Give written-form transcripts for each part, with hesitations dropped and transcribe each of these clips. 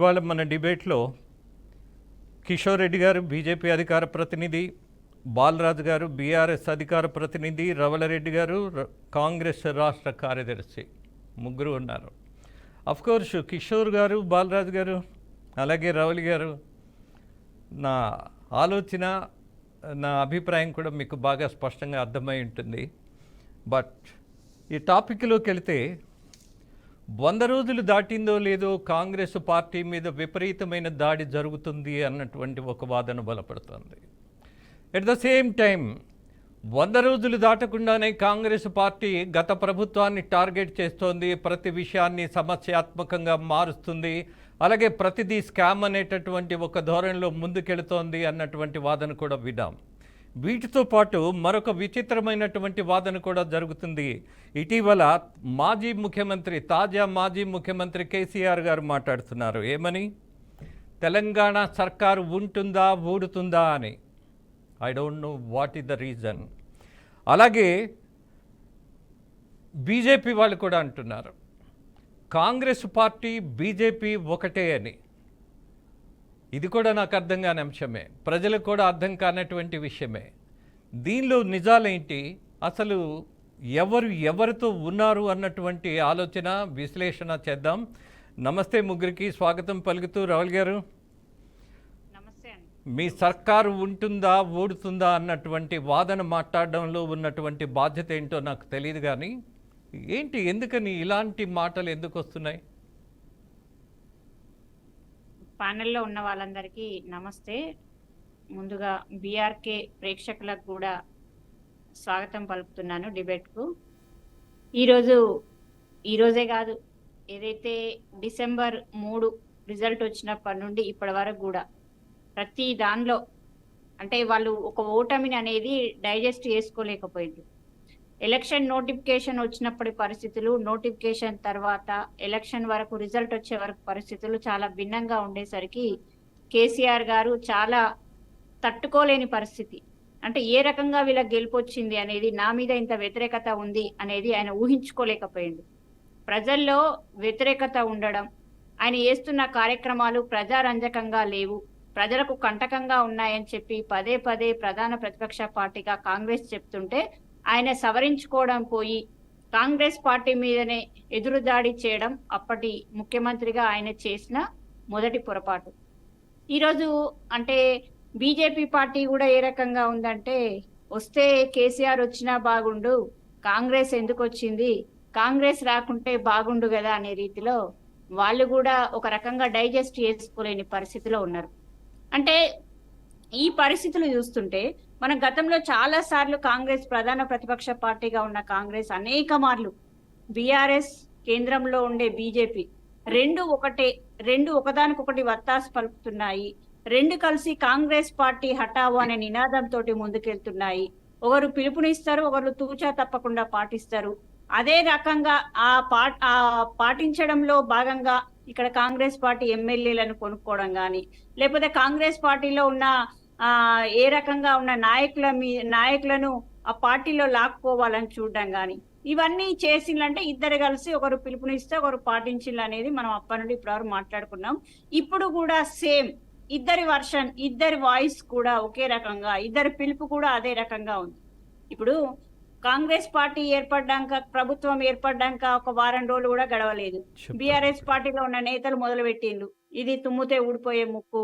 ఇవాళ మన డిబేట్లో కిషోర్ రెడ్డి గారు బీజేపీ అధికార ప్రతినిధి, బాలరాజు గారు బీఆర్ఎస్ అధికార ప్రతినిధి, రవలరెడ్డి గారు కాంగ్రెస్ రాష్ట్ర కార్యదర్శి, ముగ్గురు ఉన్నారు. అఫ్కోర్స్ కిషోర్ గారు, బాలరాజు గారు, అలాగే రవలి గారు, నా ఆలోచన, నా అభిప్రాయం కూడా మీకు బాగా స్పష్టంగా అర్థమై ఉంటుంది. బట్ ఈ టాపిక్లోకి వెళితే 100 రోజులు దాటిందో లేదో కాంగ్రెస్ పార్టీ మీద విపరీతమైన దాడి జరుగుతుంది అన్నటువంటి ఒక వాదన బలపడుతుంది. ఎట్ ద సేమ్ టైం 100 రోజులు దాటకుండానే కాంగ్రెస్ పార్టీ గత ప్రభుత్వాన్ని టార్గెట్ చేస్తోంది, ప్రతి విషయాన్ని సమస్యాత్మకంగా మారుస్తుంది, అలాగే ప్రతిదీ స్కామ్ అనేటటువంటి ఒక ధోరణిలో ముందుకెళుతోంది అన్నటువంటి వాదన కూడా విన్నాం. వీటితో పాటు మరొక విచిత్రమైనటువంటి వాదన కూడా జరుగుతుంది. ఇటీవల తాజా మాజీ ముఖ్యమంత్రి కేసీఆర్ గారు మాట్లాడుతున్నారు. ఏమని? తెలంగాణ సర్కారు ఉంటుందా ఊడుతుందా అని. I don't know what is the reason. అలాగే బీజేపీ వాళ్ళు కూడా అంటున్నారు కాంగ్రెస్ పార్టీ బీజేపీ ఒకటే అని. ఇది కూడా నాకు అర్థం కాని అంశమే, ప్రజలకు కూడా అర్థం కానటువంటి విషయమే. దీనిలో నిజాలేంటి, అసలు ఎవరితో ఉన్నారు అన్నటువంటి ఆలోచన విశ్లేషణ చేద్దాం. నమస్తే ముగ్గురికి స్వాగతం పలుకుతూ రవల్ గారు, మీ సర్కారు ఉంటుందా ఊడుతుందా అన్నటువంటి వాదన మాట్లాడడంలో ఉన్నటువంటి బాధ్యత ఏంటో నాకు తెలియదు, కానీ ఏంటి, ఎందుకని ఇలాంటి మాటలు ఎందుకు వస్తున్నాయి? ప్యానెల్లో ఉన్న వాళ్ళందరికీ నమస్తే. ముందుగా బీఆర్కే ప్రేక్షకులకు కూడా స్వాగతం పలుకుతున్నాను డిబేట్కు. ఈరోజే కాదు, ఏదైతే డిసెంబర్ 3 రిజల్ట్ వచ్చినప్పటి నుండి ఇప్పటి వరకు కూడా ప్రతి దానిలో అంటే వాళ్ళు ఒక ఓటమిని అనేది డైజెస్ట్ చేసుకోలేకపోయింది. ఎలక్షన్ నోటిఫికేషన్ వచ్చినప్పటి పరిస్థితులు, నోటిఫికేషన్ తర్వాత ఎలక్షన్ వరకు, రిజల్ట్ వచ్చే వరకు పరిస్థితులు చాలా భిన్నంగా ఉండేసరికి కేసీఆర్ గారు చాలా తట్టుకోలేని పరిస్థితి. అంటే ఏ రకంగా వీళ్ళకి గెలుపు వచ్చింది అనేది, నా మీద ఇంత వ్యతిరేకత ఉంది అనేది ఆయన ఊహించుకోలేకపోయింది. ప్రజల్లో వ్యతిరేకత ఉండడం, ఆయన చేస్తున్న కార్యక్రమాలు ప్రజారంజకంగా లేవు, ప్రజలకు కంటకంగా ఉన్నాయని చెప్పి పదే పదే ప్రధాన ప్రతిపక్ష పార్టీగా కాంగ్రెస్ చెప్తుంటే ఆయన సవరించుకోవడం పోయి కాంగ్రెస్ పార్టీ మీదనే ఎదురుదాడి చేయడం అప్పటి ముఖ్యమంత్రిగా ఆయన చేసిన మొదటి పొరపాటు. ఈరోజు అంటే బీజేపీ పార్టీ కూడా ఏ రకంగా ఉందంటే, వస్తే కేసీఆర్ వచ్చినా బాగుండు, కాంగ్రెస్ ఎందుకు వచ్చింది, కాంగ్రెస్ రాకుంటే బాగుండు కదా అనే రీతిలో వాళ్ళు కూడా ఒక రకంగా డైజెస్ట్ చేసుకోలేని పరిస్థితిలో ఉన్నారు. అంటే ఈ పరిస్థితులు చూస్తుంటే మన గతంలో చాలా సార్లు కాంగ్రెస్ ప్రధాన ప్రతిపక్ష పార్టీగా ఉన్న కాంగ్రెస్ అనేక మార్లు బీఆర్ఎస్, కేంద్రంలో ఉండే బీజేపీ రెండు ఒకదానికొకటి వత్తాసు పలుకుతున్నాయి. రెండు కలిసి కాంగ్రెస్ పార్టీ హఠావో అనే నినాదంతో ముందుకెళ్తున్నాయి. ఒకరు పిలుపునిస్తారు, ఒకరు తూచా తప్పకుండా పాటిస్తారు. అదే రకంగా పాటించడంలో భాగంగా ఇక్కడ కాంగ్రెస్ పార్టీ ఎమ్మెల్యేలను కొనుక్కోవడం కానీ, లేకపోతే కాంగ్రెస్ పార్టీలో ఉన్న ఏ రకంగా ఉన్న నాయకులను ఆ పార్టీలో లాక్కోవాలని చూడడం కానీ, ఇవన్నీ చేసిందంటే ఇద్దరు కలిసి ఒకరు పిలుపునిస్తే ఒకరు పాటించిండ్రు అనేది మనం అప్పటి నుండి ఇప్పటివరకు మాట్లాడుకున్నాం. ఇప్పుడు కూడా సేమ్ ఇద్దరి వర్షన్, ఇద్దరి వాయిస్ కూడా ఒకే రకంగా, ఇద్దరి పిలుపు కూడా అదే రకంగా ఉంది. ఇప్పుడు కాంగ్రెస్ పార్టీ ప్రభుత్వం ఏర్పడ్డాక ఒక వారం రోజులు కూడా గడవలేదు, బీఆర్ఎస్ పార్టీలో ఉన్న నేతలు మొదలు పెట్టిండ్రు, ఇది తుమ్ముతే ఊడిపోయే ముక్కు,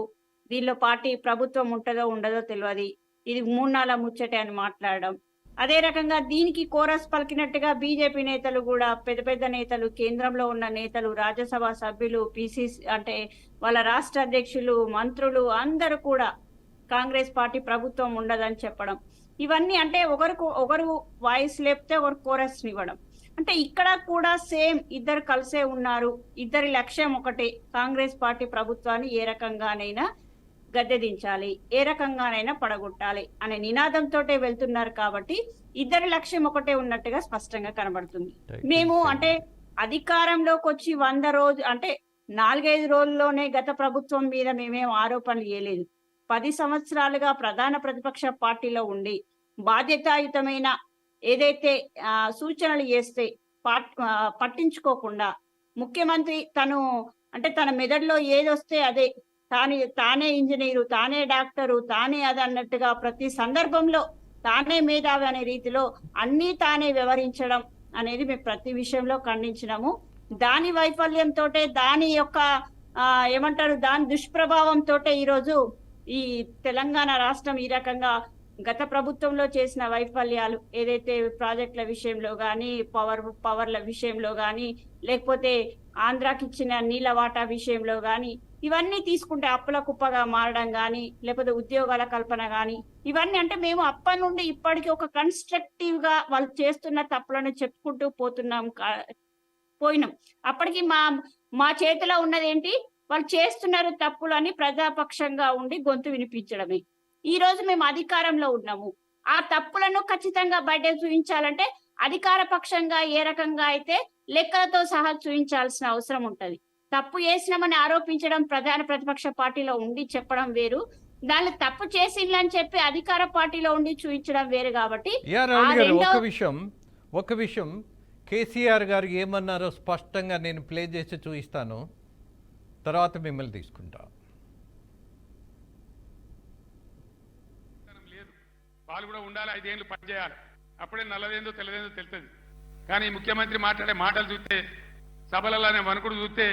దీనిలో పార్టీ ప్రభుత్వం ఉంటుందో ఉండదో తెలియదు, ఇది 3 నాళ్ళ ముచ్చటే అని మాట్లాడడం. అదే రకంగా దీనికి కోరస్ పలికినట్టుగా బీజేపీ నేతలు కూడా, పెద్ద పెద్ద నేతలు, కేంద్రంలో ఉన్న నేతలు, రాజ్యసభ సభ్యులు, పిసిసి అంటే వాళ్ళ రాష్ట్ర అధ్యక్షులు, మంత్రులు అందరూ కూడా కాంగ్రెస్ పార్టీ ప్రభుత్వం ఉండదని చెప్పడం. ఇవన్నీ అంటే ఒకరు వాయిస్ లేపితే ఒకరు కోరస్ ఇవ్వడం. అంటే ఇక్కడ కూడా సేమ్ ఇద్దరు కలిసే ఉన్నారు, ఇద్దరి లక్ష్యం ఒకటే, కాంగ్రెస్ పార్టీ ప్రభుత్వాన్ని ఏ రకంగానైనా గద్దెదించాలి, ఏ రకంగానైనా పడగొట్టాలి అనే నినాదంతో వెళ్తున్నారు. కాబట్టి ఇద్దరి లక్ష్యం ఒకటే ఉన్నట్టుగా స్పష్టంగా కనబడుతుంది. మేము అంటే అధికారంలోకి వచ్చి 100 రోజు అంటే 4-5 రోజుల్లోనే గత ప్రభుత్వం మీద మేమేం ఆరోపణలు చేయలేదు. 10 సంవత్సరాలుగా ప్రధాన ప్రతిపక్ష పార్టీలో ఉండి బాధ్యతాయుతమైన ఏదైతే సూచనలు చేస్తే పట్టించుకోకుండా, ముఖ్యమంత్రి తను అంటే తన మెదడులో ఏదొస్తే అదే, తానే ఇంజనీరు, తానే డాక్టరు, తానే అది అన్నట్టుగా ప్రతి సందర్భంలో తానే మేధావి అనే రీతిలో అన్నీ తానే వ్యవహరించడం అనేది మేము ప్రతి విషయంలో ఖండించినాము. దాని వైఫల్యంతో, దాని యొక్క ఏమంటారు, దాని దుష్ప్రభావంతో ఈరోజు ఈ తెలంగాణ రాష్ట్రం ఈ రకంగా గత ప్రభుత్వంలో చేసిన వైఫల్యాలు ఏదైతే ప్రాజెక్టుల విషయంలో కానీ, పవర్ల విషయంలో కానీ, లేకపోతే ఆంధ్రాకి ఇచ్చిన నీళ్ళ వాటా విషయంలో కానీ, ఇవన్నీ తీసుకుంటే అప్పుల కుప్పగా మారడం కానీ, లేకపోతే ఉద్యోగాల కల్పన కానీ, ఇవన్నీ అంటే మేము అప్పటి నుండి ఇప్పటికీ ఒక కన్స్ట్రక్టివ్ గా వాళ్ళు చేస్తున్న తప్పులను చెప్పుకుంటూ పోయినాం. అప్పటికి మా చేతిలో ఉన్నది ఏంటి, వాళ్ళు చేస్తున్నారు తప్పులని ప్రజాపక్షంగా ఉండి గొంతు వినిపించడమే. ఈ రోజు మేము అధికారంలో ఉన్నాము. ఆ తప్పులను ఖచ్చితంగా బయట చూపించాలంటే అధికార పక్షంగా ఏ రకంగా అయితే లెక్కలతో సహా చూపించాల్సిన అవసరం ఉంటది. తప్పు చేసినామని ఆరోపించడం ప్రధాన ప్రతిపక్ష పార్టీలో ఉండి చెప్పడం వేరు, దాన్ని తప్పు చేసిందని చెప్పి అధికార పార్టీలో ఉండి చూపించడం వేరు. కాబట్టి ఒక విషయం కేసీఆర్ గారు ఏమన్నారో స్పష్టంగా నేను ప్లే చేసి చూపిస్తాను, తర్వాత మిమ్మల్ని తీసుకుంటా. వాళ్ళు కూడా ఉండాలి, 5 ఏళ్ళు పనిచేయాలి, అప్పుడే నల్లదేందో తెల్లదేందో తెలుస్తుంది. కానీ ముఖ్యమంత్రి మాట్లాడే మాటలు చూస్తే, సభలలోనే వణుకుడు చూస్తే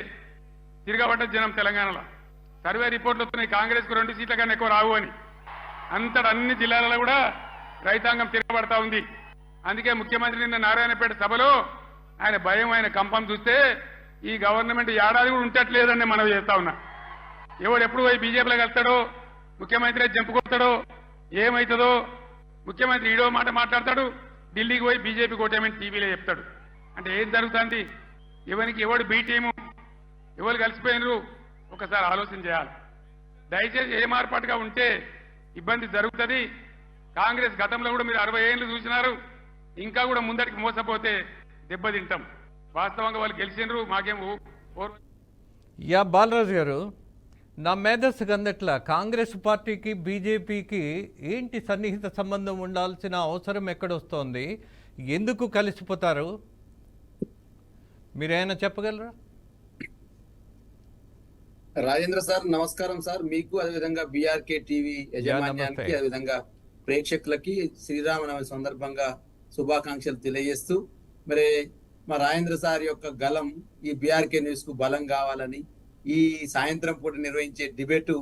తిరగబడ్డ జనం తెలంగాణలో. సర్వే రిపోర్ట్లు వస్తున్నాయి కాంగ్రెస్కు 2 సీట్ల కన్నా ఎక్కువ రావు అని. అంతటా అన్ని జిల్లాలలో కూడా రైతాంగం తిరగబడతా ఉంది. అందుకే ముఖ్యమంత్రి నిన్న నారాయణపేట సభలో ఆయన భయం, ఆయన కంపం చూస్తే ఈ గవర్నమెంట్ ఏడాది కూడా ఉంటట్లేదని మనం చేస్తా ఉన్నా. ఎవడు ఎప్పుడు పోయి బీజేపీలో వెళ్తాడో, ముఖ్యమంత్రి జంపుకొస్తాడో, ఏమవుతుందో. ముఖ్యమంత్రి ఈడో మాట మాట్లాడతాడు, ఢిల్లీకి పోయి బీజేపీ కోటేమని టీవీలో చెప్తాడు. అంటే ఏం జరుగుతుంది, ఎవడు బీ టీము, ఎవరు కలిసిపోయినరు, ఒకసారి ఆలోచన చేయాలి. దయచేసి ఏ మార్పాటుగా ఉంటే ఇబ్బంది జరుగుతుంది. కాంగ్రెస్ గతంలో కూడా మీరు 60 ఏళ్ళు చూసినారు, ఇంకా కూడా ముందరికి మోసపోతే దెబ్బతింటాం. వాస్తవంగా వాళ్ళు గెలిచినరు, మాకేం బాలరాజు గారు, నా మేధస్సుకు అందట్లా కాంగ్రెస్ పార్టీకి బీజేపీకి ఏంటి సన్నిహిత సంబంధం ఉండాల్సిన అవసరం ఎక్కడొస్తోంది, ఎందుకు కలిసిపోతారు, మీరేమైనా చెప్పగలరా? రాజేంద్ర సార్ నమస్కారం సార్, మీకు అదేవిధంగా బీఆర్కే టీవీ యజమాన్యానికి అదేవిధంగా ప్రేక్షకులకి శ్రీరామనవమి సందర్భంగా శుభాకాంక్షలు తెలియజేస్తూ, మరి మా రాజేంద్ర సార్ యొక్క గలం ఈ బీఆర్కే న్యూస్ కు బలం కావాలని, ఈ సాయంత్రం పూట నిర్వహించే డిబేటు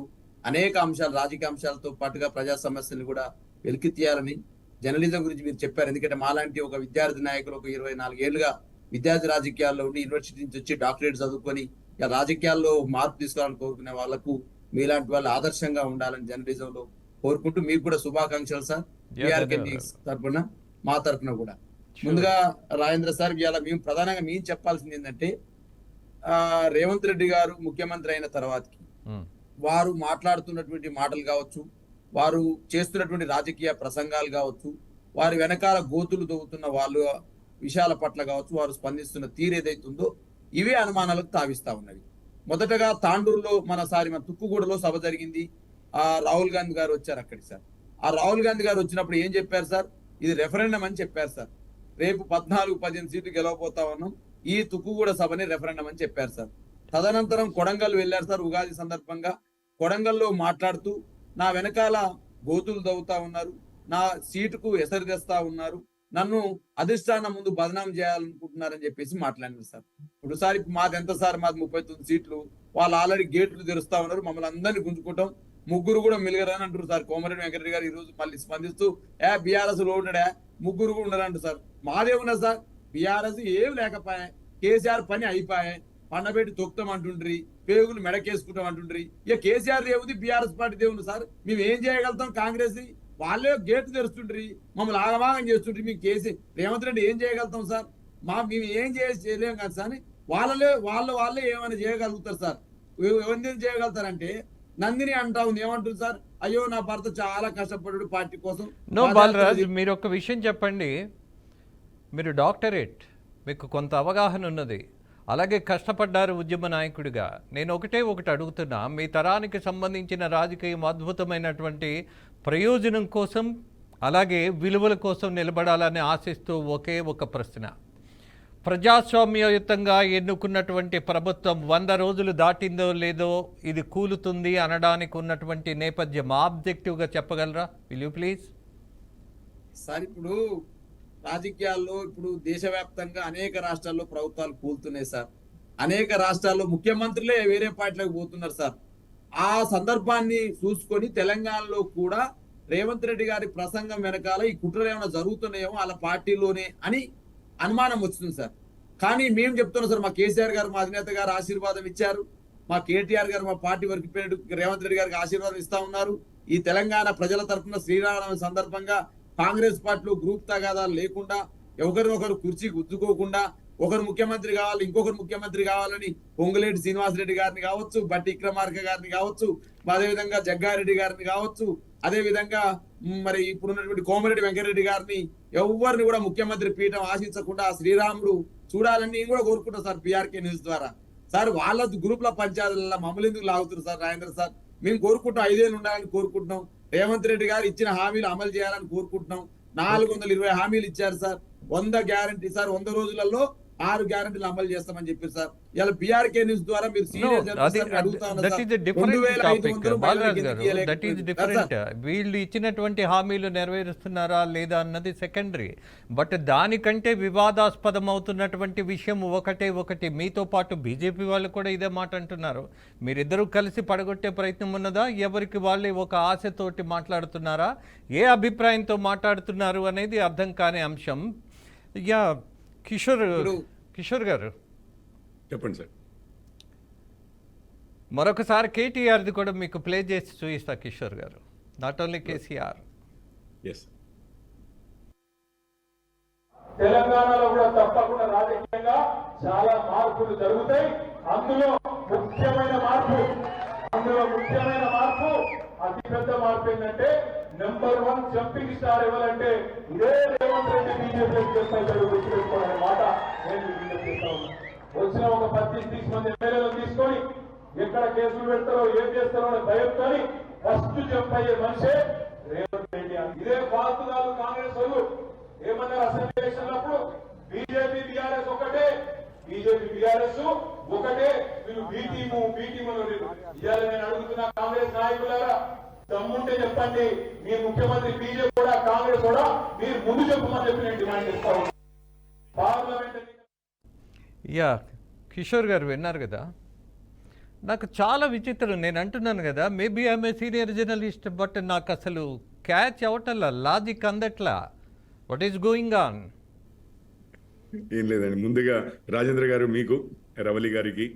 అనేక అంశాలు, రాజకీయ అంశాలతో పాటుగా ప్రజా సమస్యలు కూడా వెలికి తీయాలని, జర్నలిజం గురించి మీరు చెప్పారు. ఎందుకంటే మాలాంటి ఒక విద్యార్థి నాయకులు ఒక 24 ఏళ్లుగా విద్యార్థి రాజకీయాల్లో ఉండి యూనివర్సిటీ నుంచి వచ్చి డాక్టరేట్ చదువుకొని ఇక రాజకీయాల్లో మార్పు తీసుకోవాలని కోరుకునే వాళ్లకు మీలాంటి వాళ్ళు ఆదర్శంగా ఉండాలని జర్నలిజంలో కోరుకుంటూ మీకు కూడా శుభాకాంక్షలు సార్. బీఆర్కే న్యూస్ తరఫున, మా తరఫున కూడా. ముందుగా రాజేంద్ర సార్, ఇవాళ మేము ప్రధానంగా మేము చెప్పాల్సింది ఏంటంటే, రేవంత్ రెడ్డి గారు ముఖ్యమంత్రి అయిన తర్వాతకి వారు మాట్లాడుతున్నటువంటి మాటలు కావచ్చు, వారు చేస్తున్నటువంటి రాజకీయ ప్రసంగాలు కావచ్చు, వారి వెనకాల గోతులు తవ్వుతున్న వాళ్ళు విషయాల పట్ల కావచ్చు, వారు స్పందిస్తున్న తీరు ఏదైతుందో ఇవే అనుమానాలకు తావిస్తా ఉన్నవి. మొదటగా తాండూరులో మన తుక్కుగూడలో సభ జరిగింది. రాహుల్ గాంధీ గారు వచ్చారు అక్కడికి సార్. ఆ రాహుల్ గాంధీ గారు వచ్చినప్పుడు ఏం చెప్పారు సార్, ఇది రెఫరెండం అని చెప్పారు సార్. రేపు 14-15 సీట్లు గెలవబోతా ఉన్నాం, ఈ తుక్కుగూడ సభని రెఫరెండం అని చెప్పారు సార్. తదనంతరం కొడంగల్ వెళ్ళారు సార్. ఉగాది సందర్భంగా కొడంగల్లో మాట్లాడుతూ నా వెనకాల గోతులు దవ్వుతా ఉన్నారు, నా సీటుకు ఎసరు తెస్తా ఉన్నారు, నన్ను అధిష్టానం ముందు బదనాం చేయాలనుకుంటున్నారని చెప్పేసి మాట్లాడినారు సార్. ఇప్పుడు సార్ మాది ఎంత సార్, మాది 39 సీట్లు, వాళ్ళు ఆల్రెడీ గేట్లు తెరుస్తా ఉన్నారు, మమ్మల్ని అందరినీ గుంజుకుంటాం, ముగ్గురు కూడా మిలగరని అంటారు సార్. కోమరెడ్డి వెంకటరెడ్డి గారు ఈ రోజు మళ్ళీ స్పందిస్తూ బీఆర్ఎస్ లో ఉన్నాడా, ముగ్గురు కూడా ఉన్నారంట సార్. మాదే ఉన్నా సార్, బీఆర్ఎస్ ఏం లేకపోయా, కేసీఆర్ పని అయిపోయాయి, పండబెట్టి తొక్కుతాం అంటుండ్రి, పేగులు మెడకేసుకుంటాం అంటుండ్రి. ఇక కేసీఆర్ దేవుంది, బీఆర్ఎస్ పార్టీ దేవుంది సార్. మేము ఏం చేయగలుగుతాం, కాంగ్రెస్ వాళ్ళే గేట్ తెరుస్తుండ్రి, మమ్మల్ని ఆగమాగం చేస్తుండ్రి, మేము రేవంత్ రెడ్డి ఏం చేయగలుగుతాం సార్, మేము ఏం చేయలేం కదా సార్. వాళ్ళే ఏమైనా చేయగలుగుతారు సార్. ఎవరిని చేయగలుగుతారంటే నందిని అంటా ఉంది, ఏమంటుంది సార్, అయ్యో నా భర్త చాలా కష్టపడ్డాడు పార్టీ కోసం. నో బాలరాజ్, మీరు ఒక విషయం చెప్పండి, మీరు డాక్టరేట్, మీకు కొంత అవగాహన ఉన్నది, అలాగే కష్టపడ్డారు ఉద్యమ నాయకుడిగా. నేను ఒకటి అడుగుతున్నా, మీ తరానికి సంబంధించిన రాజకీయం అద్భుతమైనటువంటి ప్రయోజనం కోసం అలాగే విలువల కోసం నిలబడాలని ఆశిస్తూ ఒకే ఒక ప్రశ్న. ప్రజాస్వామ్యయుతంగా ఎన్నుకున్నటువంటి ప్రభుత్వం 100 రోజులు దాటిందో లేదో ఇది కూలుతుంది అనడానికి ఉన్నటువంటి నేపథ్యం ఆబ్జెక్టివ్గా చెప్పగలరా? Will you please? సార్ ఇప్పుడు రాజకీయాల్లో ఇప్పుడు దేశవ్యాప్తంగా అనేక రాష్ట్రాల్లో ప్రభుత్వాలు కూలుతున్నాయి సార్. అనేక రాష్ట్రాల్లో ముఖ్యమంత్రులే వేరే పార్టీలకు పోతున్నారు సార్. ఆ సందర్భాన్ని చూసుకొని తెలంగాణలో కూడా రేవంత్ రెడ్డి గారి ప్రసంగం వెనకాల ఈ కుట్రలు ఏమైనా జరుగుతున్నాయేమో వాళ్ళ పార్టీలోనే అని అనుమానం వచ్చింది సార్. కానీ మేము చెప్తున్నాం సార్, మా కేసీఆర్ గారు మా అధినేత గారు ఆశీర్వాదం ఇచ్చారు, మా కేటీఆర్ గారు మా పార్టీ వరకు రేవంత్ రెడ్డి గారికి ఆశీర్వాదం ఇస్తా ఉన్నారు. ఈ తెలంగాణ ప్రజల తరఫున శ్రీరామనవమి సందర్భంగా కాంగ్రెస్ పార్టీలో గ్రూప్ తగాదాలు లేకుండా, ఒకరినొకరు కుర్చీ గుద్దుకోకుండా, ఒకరు ముఖ్యమంత్రి కావాలి ఇంకొకరు ముఖ్యమంత్రి కావాలని పొంగులేటి శ్రీనివాసరెడ్డి గారిని కావచ్చు, బట్టి విక్రమార్క గారిని కావచ్చు, అదేవిధంగా జగ్గారెడ్డి గారిని కావచ్చు, అదే విధంగా మరి ఇప్పుడున్నటువంటి కోమరెడ్డి వెంకటరెడ్డి గారిని ఎవరిని కూడా ముఖ్యమంత్రి పీఠం ఆశించకుండా శ్రీరాముడు చూడాలని నేను కూడా కోరుకుంటాను సార్. పిఆర్కే న్యూస్ ద్వారా సార్, వాళ్ళ గ్రూప్ల పంచాయతీల మమ్మల్ని ఎందుకు లాగుతున్నారు సార్? రాజేంద్ర సార్, మేము కోరుకుంటాం 5 ఏళ్ళు ఉండాలని కోరుకుంటున్నాం. రేవంత్ రెడ్డి గారు ఇచ్చిన హామీలు అమలు చేయాలని కోరుకుంటున్నాం. 420 హామీలు ఇచ్చారు సార్. 100 గ్యారంటీ సార్, 100 రోజులలో 6 గ్యారంటీలు అమలు చేస్తామని చెప్పారు సార్. ఇలా పిఆర్కే న్యూస్ ద్వారా మీరు వీళ్ళు ఇచ్చినటువంటి హామీలు నెరవేరుస్తున్నారా లేదా అన్నది సెకండరీ. బట్ దానికంటే వివాదాస్పదం అవుతున్నటువంటి విషయం ఒకటి. మీతో పాటు బీజేపీ వాళ్ళు కూడా ఇదే మాట అంటున్నారు. మీరిద్దరూ కలిసి పడగొట్టే ప్రయత్నం ఉన్నదా? ఎవరికి వాళ్ళే ఒక ఆశతోటి మాట్లాడుతున్నారా? ఏ అభిప్రాయంతో మాట్లాడుతున్నారు అనేది అర్థం కాని అంశం. యా కిషోర్ గారు చెప్పండి సార్. మరొకసారి కేటీఆర్ది కూడా మీకు ప్లే చేసి చూపిస్తా కిషోర్ గారు, నాట్ ఓన్లీ కేసీఆర్. తెలంగాణలో కూడా తప్పకుండా రాజకీయంగా చాలా మార్పులు జరుగుతాయి. అందులో ముఖ్యమైన మార్పు అతిపెద్ద మార్పు ఏంటంటే నెంబర్ 1 జంపింగ్ స్టార్ ఎవరంటే ఇదే రేవంత్ రెడ్డి బీజేపీ గుర్తుపెట్టుకోవాలనే మాట నేను విజ్ఞప్తి చేస్తా ఉన్నాను. వచ్చిన ఒక 30-30 మంది ఎమ్మెల్యేలను తీసుకొని ఎక్కడ కేసులు పెడతారో ఏం చేస్తారో అనే భయంతో ఫస్ట్ జంప్ అయ్యే మనిషే రేవంత్ రెడ్డి. ఇదే ఫాల్తుగాలు కాంగ్రెస్ వాళ్ళు ఏమన్నారు అసెంబ్లీ ఎలక్షన్ అప్పుడు? బీజేపీ బీఆర్ఎస్ ఒకటే, మీరు బీటీము ఇవాళ నేను అడుగుతున్నా కాంగ్రెస్ నాయకులారా, దమ్ముంటే చెప్పండి, మీ ముఖ్యమంత్రి బీజేపీ కూడా కాంగ్రెస్ కూడా మీరు ముందు చెప్పమని చెప్పి నేను డిమాండ్ చేస్తా ఉన్నాను. పార్లమెంట్ కిషోర్ గారు విన్నారు కదా, నాకు చాలా విచిత్రం. నేను అంటున్నాను కదా, maybe I'm a senior journalist, but నాకు అసలు క్యాచ్ అవటల్లా, లాజిక్ అందట్లా. What is going on? ఏం లేదండి, ముందుగా రాజేంద్ర గారు మీకు, రవలి గారికి,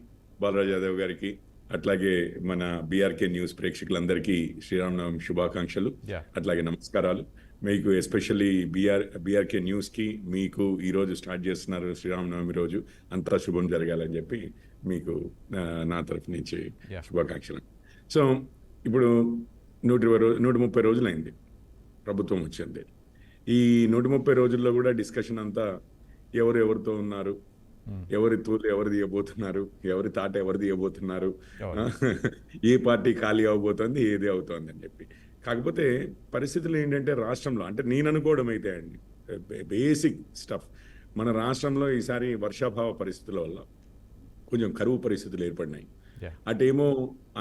బాలరాజ్ యాదవ్ గారికి, అట్లాగే మన బీఆర్కే న్యూస్ ప్రేక్షకులందరికీ శ్రీరామనవమి శుభాకాంక్షలు, అట్లాగే నమస్కారాలు. మీకు ఎస్పెషల్లీ బీఆర్కే న్యూస్కి మీకు ఈరోజు స్టార్ట్ చేస్తున్నారు శ్రీరామనవమి రోజు, అంతా శుభం జరగాలని చెప్పి మీకు నా తరఫు నుంచి శుభాకాంక్షలు. సో ఇప్పుడు 130 రోజులైంది ప్రభుత్వం వచ్చింది. ఈ 130 రోజుల్లో కూడా డిస్కషన్ అంతా ఎవరితో ఉన్నారు, ఎవరి తూలు ఎవరు తీయబోతున్నారు, ఎవరి తాట ఎవరు తీయబోతున్నారు, ఏ పార్టీ ఖాళీ అవ్వబోతోంది, ఏది అవుతోంది అని చెప్పి. కాకపోతే పరిస్థితులు ఏంటంటే రాష్ట్రంలో, అంటే నేను అనుకోవడం అయితే అండి, బేసిక్ స్టఫ్, మన రాష్ట్రంలో ఈసారి వర్షాభావ పరిస్థితుల వల్ల కొంచెం కరువు పరిస్థితులు ఏర్పడినాయి. అటేమో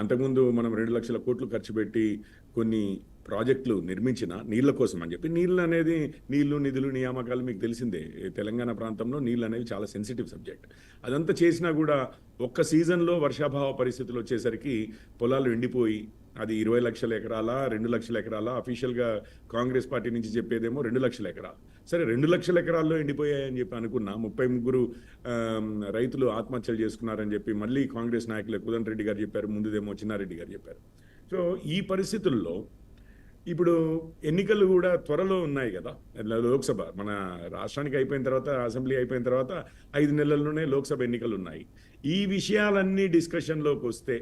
అంతకుముందు మనం 2 లక్షల కోట్లు ఖర్చు పెట్టి కొన్ని ప్రాజెక్టులు నిర్మించిన నీళ్ల కోసం అని చెప్పి, నీళ్లు నిధులు నియామకాలు మీకు తెలిసిందే, తెలంగాణ ప్రాంతంలో నీళ్ళు అనేవి చాలా సెన్సిటివ్ సబ్జెక్ట్. అదంతా చేసినా కూడా ఒక్క సీజన్లో వర్షాభావ పరిస్థితులు వచ్చేసరికి పొలాలు ఎండిపోయి, అది 20 లక్షల ఎకరాల 2 లక్షల ఎకరాల, అఫీషియల్గా కాంగ్రెస్ పార్టీ నుంచి చెప్పేదేమో 2 లక్షల ఎకరాలు. సరే, 2 లక్షల ఎకరాల్లో ఎండిపోయాయని చెప్పి అనుకున్నా, 33 రైతులు ఆత్మహత్యలు చేసుకున్నారని చెప్పి మళ్ళీ కాంగ్రెస్ నాయకులు కుదన్ రెడ్డి గారు చెప్పారు, ముందుదేమో చిన్నారెడ్డి గారు చెప్పారు. సో ఈ పరిస్థితుల్లో ఇప్పుడు ఎన్నికలు కూడా త్వరలో ఉన్నాయి కదా, లోక్సభ మన రాష్ట్రానికి అయిపోయిన తర్వాత, అసెంబ్లీ అయిపోయిన తర్వాత 5 నెలల్లోనే లోక్సభ ఎన్నికలు ఉన్నాయి. ఈ విషయాలన్నీ డిస్కషన్లోకి వస్తే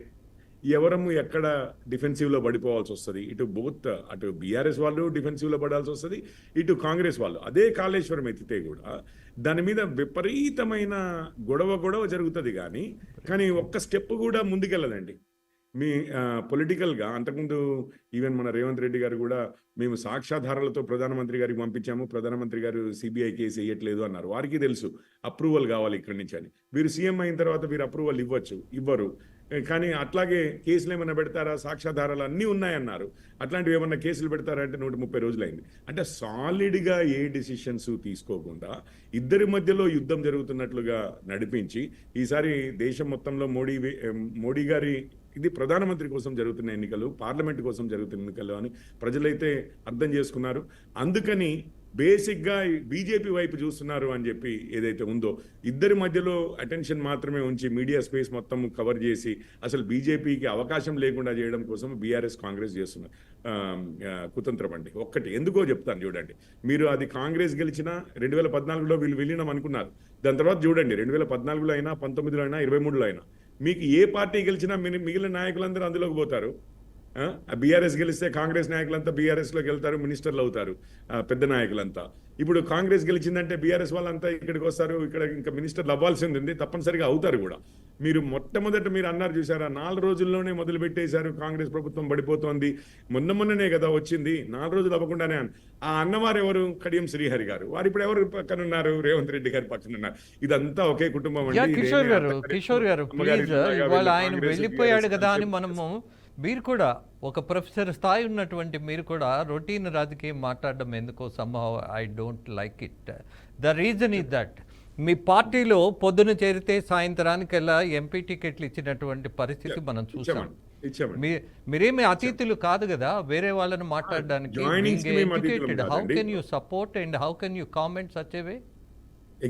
ఎవరము ఎక్కడ డిఫెన్సివ్లో పడిపోవాల్సి వస్తుంది. అటు బీఆర్ఎస్ వాళ్ళు డిఫెన్సివ్లో పడాల్సి వస్తుంది, ఇటు కాంగ్రెస్ వాళ్ళు. అదే కాళేశ్వరం ఎత్తితే కూడా దాని మీద విపరీతమైన గొడవ జరుగుతుంది, కానీ ఒక్క స్టెప్ కూడా ముందుకెళ్ళదండి. మీ పొలిటికల్గా అంతకుముందు ఈవెన్ మన రేవంత్ రెడ్డి గారు కూడా మేము సాక్ష్యాధారాలతో ప్రధానమంత్రి గారికి పంపించాము, ప్రధానమంత్రి గారు సిబిఐ కేసు వేయట్లేదు అన్నారు. వారికి తెలుసు అప్రూవల్ కావాలి ఇక్కడి నుంచి అని. వీరు సీఎం అయిన తర్వాత వీరు అప్రూవల్ ఇవ్వరు. కానీ అట్లాగే కేసులు ఏమైనా పెడతారా, సాక్ష్యాధారాలు అన్నీ ఉన్నాయన్నారు. అట్లాంటివి ఏమన్నా కేసులు పెడతారా అంటే 130 రోజులైంది. అంటే సాలిడ్గా ఏ డిసిషన్స్ తీసుకోకుండా ఇద్దరి మధ్యలో యుద్ధం జరుగుతున్నట్లుగా నడిపించి ఈసారి దేశం మొత్తంలో మోడీ గారి ఇది ప్రధానమంత్రి కోసం జరుగుతున్న ఎన్నికలు, పార్లమెంట్ కోసం జరుగుతున్న ఎన్నికలు అని ప్రజలైతే అర్థం చేసుకున్నారు. అందుకని బేసిక్గా బీజేపీ వైపు చూస్తున్నారు అని చెప్పి ఏదైతే ఉందో ఇద్దరి మధ్యలో అటెన్షన్ మాత్రమే ఉంచి మీడియా స్పేస్ మొత్తం కవర్ చేసి అసలు బీజేపీకి అవకాశం లేకుండా చేయడం కోసం బీఆర్ఎస్ కాంగ్రెస్ చేస్తున్నారు కుతంత్రం అండి. ఒక్కటి ఎందుకో చెప్తాను చూడండి. మీరు అది కాంగ్రెస్ గెలిచినా 2014లో వీళ్ళు విలీనం అనుకున్నారు. దాని తర్వాత చూడండి 2014లో అయినా 19లో అయినా 23లో అయినా మీకు ఏ పార్టీ గెలిచినా మిగిలిన నాయకులందరూ అందులోకి పోతారు. బీఆర్ఎస్ గెలిస్తే కాంగ్రెస్ నాయకులంతా బీఆర్ఎస్లోకి వెళ్తారు, మినిస్టర్లు అవుతారు పెద్ద నాయకులంతా. ఇప్పుడు కాంగ్రెస్ గెలిచిందంటే బీఆర్ఎస్ వాళ్ళంతా ఇక్కడికి వస్తారు, ఇక్కడ ఇంకా మినిస్టర్లు అవ్వాల్సింది ఉంది, తప్పనిసరిగా అవుతారు కూడా. మీరు మొట్టమొదట మీరు అన్నారు చూసారా, 4 రోజుల్లోనే మొదలు పెట్టేశారు కాంగ్రెస్ ప్రభుత్వం పడిపోతోంది, మొన్ననే కదా వచ్చింది, 4 రోజులు అవ్వకుండానే ఆ అన్నవారు ఎవరు? కడియం శ్రీహరి గారు. వారు ఇప్పుడు ఎవరు పక్కన ఉన్నారు? రేవంత్ రెడ్డి గారి పక్కన ఉన్నారు. ఇదంతా ఒకే కుటుంబం అండి. కిషోర్ గారు ప్లీజ్, ఇవాళ ఆయన వెళ్ళిపోయాడు కదా అని మనము, మీరు కూడా ఒక ప్రొఫెసర్ స్థాయి ఉన్నటువంటి మీరు కూడా రొటీన్ రాజకీయం మాట్లాడడం ఎందుకో somehow I don't like it. The reason is that మీ పార్టీలో పొద్దున చేరితే సాయంత్రానికల్లా ఎంపీ టికెట్లు ఇచ్చినటువంటి పరిస్థితి మనం చూసాం. మీరేమి అతిథులు కాదు కదా వేరే వాళ్ళని మాట్లాడడానికి. How can you support and how can you comment such a way?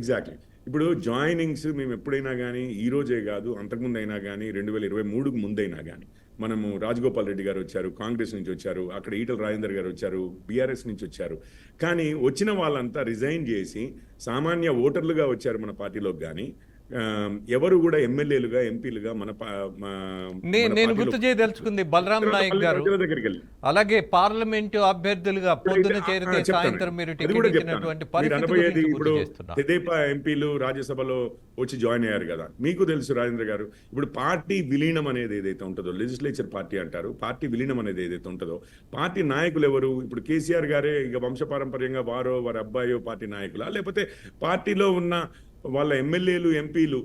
Exactly. ఇప్పుడు జాయినింగ్స్ మేము ఎప్పుడైనా కానీ, ఈ రోజే కాదు అంతకుముందు అయినా కానీ, 2023కు ముందైనా కానీ మనము రాజగోపాల్ రెడ్డి గారు వచ్చారు, కాంగ్రెస్ నుంచి వచ్చారు, అక్కడ ఈటల రాజేందర్ గారు వచ్చారు, బీఆర్ఎస్ నుంచి వచ్చారు. కానీ వచ్చిన వాళ్ళంతా రిజైన్ చేసి సామాన్య ఓటర్లుగా వచ్చారు మన పార్టీలోకి. కానీ ఎవరు కూడా ఎమ్మెల్యేలుగా, ఎంపీలుగా నేను గుర్తు చేయదలుచుకుంది బలరాం నాయక్ గారు, అలాగే పార్లమెంటు అభ్యర్థులుగా పొద్దున చేరితే సాయంత్రం మీరు టికెట్ ఇచ్చినటువంటి పరిస్థితి. ఇప్పుడు తెదేపా ఎంపీలు రాజ్యసభలో వచ్చి జాయిన్ అయ్యారు కదా. మీకు తెలుసు రాజేంద్ర గారు, ఇప్పుడు పార్టీ విలీనం అనేది ఏదైతే ఉంటుందో, లెజిస్లేచర్ పార్టీ అంటారు, పార్టీ విలీనం అనేది ఏదైతే ఉంటుందో, పార్టీ నాయకులు ఎవరు? ఇప్పుడు కేసీఆర్ గారే ఇక వంశపారంపర్యంగా వారో వారి అబ్బాయో పార్టీ నాయకులా, లేకపోతే పార్టీలో ఉన్న వాళ్ళ ఎమ్మెల్యేలు, ఎంపీలు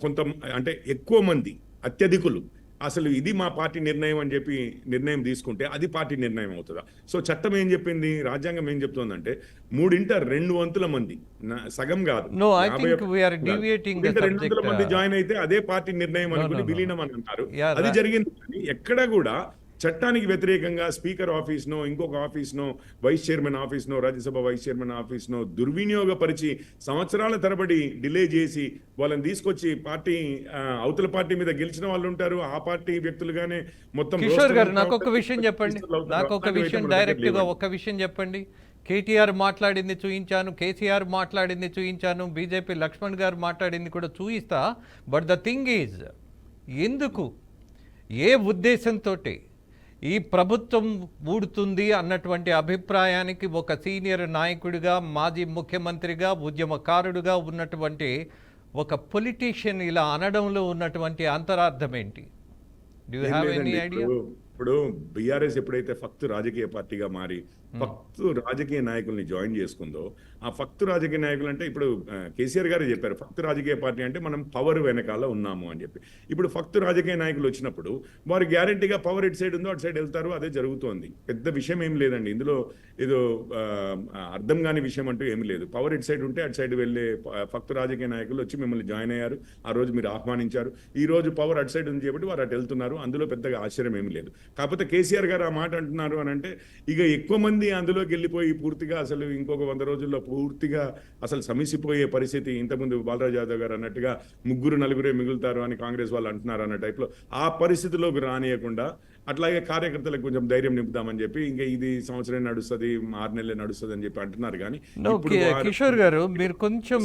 కొంత అంటే ఎక్కువ మంది అత్యధికులు అసలు ఇది మా పార్టీ నిర్ణయం అని చెప్పి నిర్ణయం తీసుకుంటే అది పార్టీ నిర్ణయం అవుతుందా? సో చట్టం ఏం చెప్పింది, రాజ్యాంగం ఏం చెప్తుందంటే 3/2 మంది, సగం కాదు, 200 మంది జాయిన్ అయితే అదే పార్టీ నిర్ణయం అనుకుని విలీనం అని అంటారు. అది జరిగింది. ఎక్కడ కూడా చట్టానికి వ్యతిరేకంగా స్పీకర్ ఆఫీస్నో, ఇంకొక ఆఫీస్నో, వైస్ చైర్మన్ ఆఫీస్నో, రాజ్యసభ వైస్ చైర్మన్ ఆఫీస్నో దుర్వినియోగపరిచి సంవత్సరాల తరబడి డిలే చేసి వాళ్ళని తీసుకొచ్చి పార్టీ అవతల పార్టీ మీద గెలిచిన వాళ్ళు ఉంటారు, ఆ పార్టీ వ్యక్తులుగానే మొత్తం. కిషోర్ గారు నాకు ఒక విషయం చెప్పండి, డైరెక్ట్ గా ఒక విషయం చెప్పండి. కేటీఆర్ మాట్లాడింది చూయించాను, కేసీఆర్ మాట్లాడింది చూయించాను, బీజేపీ లక్ష్మణ్ గారు మాట్లాడింది కూడా చూయిస్తా. బట్ ద థింగ్ ఈజ్, ఎందుకు, ఏ ఉద్దేశంతో ఈ ప్రభుత్వం ఊడుతుంది అన్నటువంటి అభిప్రాయానికి ఒక సీనియర్ నాయకుడిగా, మాజీ ముఖ్యమంత్రిగా, ఉద్యమకారుడిగా ఉన్నటువంటి ఒక పొలిటీషియన్ ఇలా అనడంలో ఉన్నటువంటి అంతరార్థం ఏంటి? Do you have any idea? ఇప్పుడు బీఆర్ఎస్ ఎప్పుడైతే ఫక్తు రాజకీయ పార్టీగా మారి ఫక్తు రాజకీయ నాయకుల్ని జాయిన్ చేసుకుందో, ఆ ఫక్తు రాజకీయ నాయకులు అంటే ఇప్పుడు కేసీఆర్ గారు చెప్పారు, ఫక్తు రాజకీయ పార్టీ అంటే మనం పవర్ వెనకాల ఉన్నాము అని చెప్పి. ఇప్పుడు ఫక్తు రాజకీయ నాయకులు వచ్చినప్పుడు వారు గ్యారంటీగా పవర్ ఇటు సైడ్ ఉందో అటు సైడ్ వెళ్తారు. అదే జరుగుతోంది. పెద్ద విషయం ఏం లేదండి ఇందులో, ఏదో అర్థం కాని విషయం అంటూ ఏమి లేదు. పవర్ ఇటు సైడ్ ఉంటే అటు సైడ్ వెళ్ళే ఫక్తు రాజకీయ నాయకులు వచ్చి మిమ్మల్ని జాయిన్ అయ్యారు, ఆ రోజు మీరు ఆహ్వానించారు. ఈ రోజు పవర్ అటు సైడ్ ఉంది కాబట్టి వారు అటు వెళ్తున్నారు. అందులో పెద్దగా ఆశ్చర్యం ఏమి లేదు. కాకపోతే కేసీఆర్ గారు ఆ మాట అంటున్నారు అని అంటే ఇక ఎక్కువ మంది అందులోకి వెళ్ళిపోయి పూర్తిగా అసలు ఇంకొక 100 రోజుల్లో పూర్తిగా అసలు సమసిపోయే పరిస్థితి. ఇంతకుముందు బాలరాజ్ యాదవ్ గారు అన్నట్టుగా 3-4 మిగులుతారు అని కాంగ్రెస్ వాళ్ళు అంటున్నారు అన్న టైప్లో ఆ పరిస్థితిలోకి రానియకుండా అట్లాగే కార్యకర్తలకు కొంచెం ధైర్యం నింపుదామని చెప్పి ఇంకా ఇది సంవత్సరం నడుస్తుంది, 6 నెలలే నడుస్తుంది అని చెప్పి అంటున్నారు. కానీ కిషోర్ గారు మీరు కొంచెం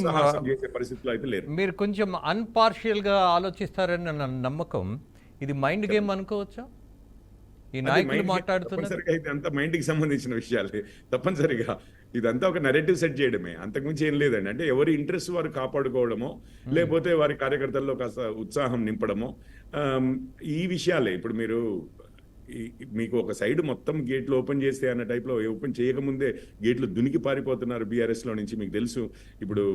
చేసే పరిస్థితిలో అయితే లేరు. మీరు కొంచెం అన్పార్షియల్ గా ఆలోచిస్తారని నా నమ్మకం. ఇది మైండ్ గేమ్ అనుకోవచ్చా? ఈ అది నాయకులు మైండ్ మాట్లాడుతున్నారు. తప్పనిసరిగా ఇదంతా మైండ్కి సంబంధించిన విషయాలే. తప్పనిసరిగా ఇదంతా ఒక నెరేటివ్ సెట్ చేయడమే, అంతకుమించి ఏం లేదండి. అంటే ఎవరి ఇంట్రెస్ట్ వారు కాపాడుకోవడమో, లేకపోతే వారి కార్యకర్తల్లో కాస్త ఉత్సాహం నింపడమో, ఈ విషయాలే. ఇప్పుడు మీరు మీకు ఒక సైడ్ మొత్తం గేట్లు ఓపెన్ చేస్తే అన్న టైప్లో ఓపెన్ చేయకముందే గేట్లు దునికి పారిపోతున్నారు బీఆర్ఎస్లో నుంచి. మీకు తెలుసు ఇప్పుడు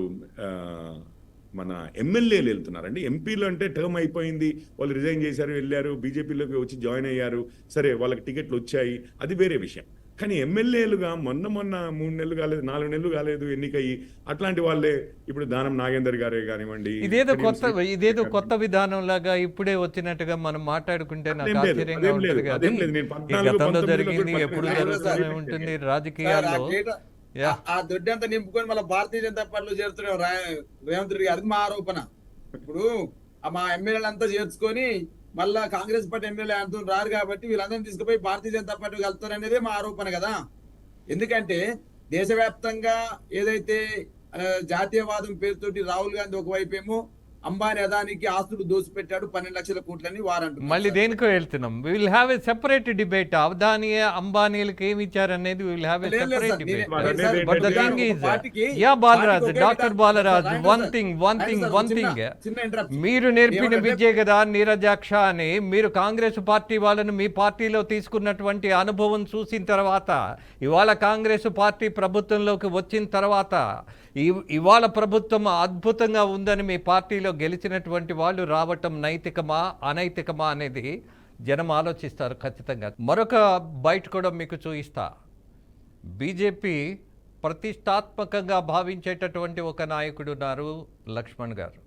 మన ఎమ్మెల్యేలు వెళ్తున్నారండి. ఎంపీలు అంటే టర్మ్ అయిపోయింది, వాళ్ళు రిజైన్ చేశారు, వెళ్ళారు, బీజేపీలోకి వచ్చి జాయిన్ అయ్యారు, సరే వాళ్ళకి టికెట్లు వచ్చాయి, అది వేరే విషయం. కానీ ఎమ్మెల్యేలుగా మొన్న 3 నెలలు కాలేదు, 4 నెలలు కాలేదు ఎన్నికయ్యి, అట్లాంటి వాళ్ళే ఇప్పుడు దానం నాగేందర్ గారే కానివ్వండి. ఇదేదో కొత్త విధానం లాగా ఇప్పుడే వచ్చినట్టుగా మనం మాట్లాడుకుంటే నాకు ఆశ్చర్యంగా ఉంటుంది. కానీ ఈ గతంలో జరిగింది, ఎప్పుడు జరుగుతూనే ఉంటుంది రాజకీయాల్లో. ఆ దొడ్డి అంతా నింపుకొని మళ్ళీ భారతీయ జనతా పార్టీలో చేరుతున్నాం రేవంత్ రెడ్డి గారు. అది మా ఆరోపణ. ఇప్పుడు మా ఎమ్మెల్యేలు అంతా చేర్చుకొని మళ్ళా కాంగ్రెస్ పార్టీ ఎమ్మెల్యే అంటూ రారు కాబట్టి వీళ్ళందరినీ తీసుకుపోయి భారతీయ జనతా పార్టీ కలుపుతారు అనేది మా ఆరోపణ కదా. ఎందుకంటే దేశవ్యాప్తంగా ఏదైతే జాతీయవాదం పేరుతోటి రాహుల్ గాంధీ ఒకవైపు ఏమో అంబానీ అదానికి ఆస్తులు దోసిపెట్టాడు 12 లక్షల కోట్లని వారంటున్నారు. మళ్ళీ దేనికో వెళ్తున్నాం. We will have a separate debate. Adani అంబానీలకు ఏమి ఇచ్చారనేది we will have a separate debate. But the thing is, yeah Balaraj, doctor Balaraj, one thing మీరు నేర్పిన విద్యే కదా నీరజాక్ష అని. మీరు కాంగ్రెస్ పార్టీ వాళ్ళను మీ పార్టీలో తీసుకున్నటువంటి అనుభవం చూసిన తర్వాత, ఇవాళ కాంగ్రెస్ పార్టీ ప్రభుత్వంలోకి వచ్చిన తర్వాత, ఇవాళ ప్రభుత్వం అద్భుతంగా ఉందని మీ పార్టీలో గెలిచినటువంటి వాళ్ళు రావటం నైతికమా అనైతికమా అనేది జనం ఆలోచిస్తారు ఖచ్చితంగా. మరొక బయట కూడా మీకు చూయిస్తా. బీజేపీ ప్రతిష్టాత్మకంగా భావించేటటువంటి ఒక నాయకుడు ఉన్నారు, లక్ష్మణ్ గారు.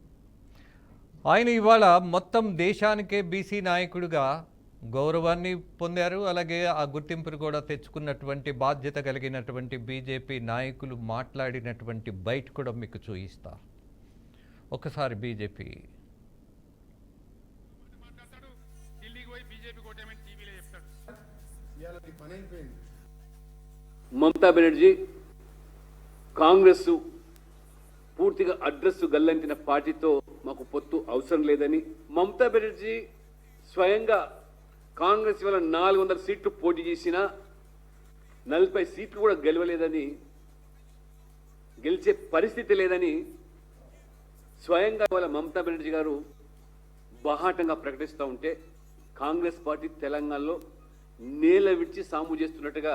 ఆయన ఇవాళ మొత్తం దేశానికే బీసీ నాయకుడిగా గౌరవాన్ని పొందారు. అలాగే ఆ గుర్తింపును కూడా తెచ్చుకున్నటువంటి బాధ్యత కలిగినటువంటి బీజేపీ నాయకులు మాట్లాడినటువంటి బయట కూడా మీకు చూయిస్తా. ఒకసారి బీజేపీ మమతా బెనర్జీ కాంగ్రెస్ పూర్తిగా అడ్రస్ గల్లంటిన పార్టీతో మాకు పొత్తు అవసరం లేదని, మమతా బెనర్జీ స్వయంగా కాంగ్రెస్ వల్ల 400 సీట్లు పోటీ చేసినా 40 సీట్లు కూడా గెలవలేదని, గెలిచే పరిస్థితి లేదని స్వయంగా వాళ్ళ మమతా బెనర్జీ గారు బాహాటంగా ప్రకటిస్తూ ఉంటే, కాంగ్రెస్ పార్టీ తెలంగాణలో నేల విడిచి సాము చేస్తున్నట్టుగా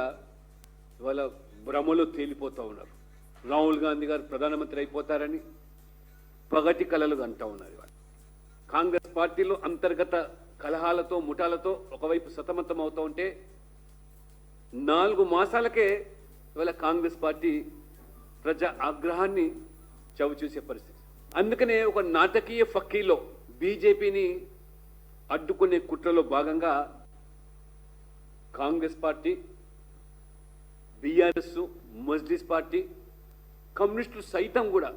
వాళ్ళ భ్రమలో తేలిపోతూ ఉన్నారు. రాహుల్ గాంధీ గారు ప్రధానమంత్రి అయిపోతారని పగటి కలలు అంటూ ఉన్నారు. కాంగ్రెస్ పార్టీలో అంతర్గత కలహాలతో ముఠాలతో ఒకవైపు సతమతం అవుతూ ఉంటే, 4 మాసాలకే ఇవాళ కాంగ్రెస్ పార్టీ ప్రజా ఆగ్రహాన్ని చవిచూసే పరిస్థితి. అందుకనే ఒక నాటకీయ ఫక్కీలో బీజేపీని అడ్డుకునే కుట్రలో భాగంగా Congress party, BRS, Majlis party, కమ్యూనిస్టులు సైతం కూడా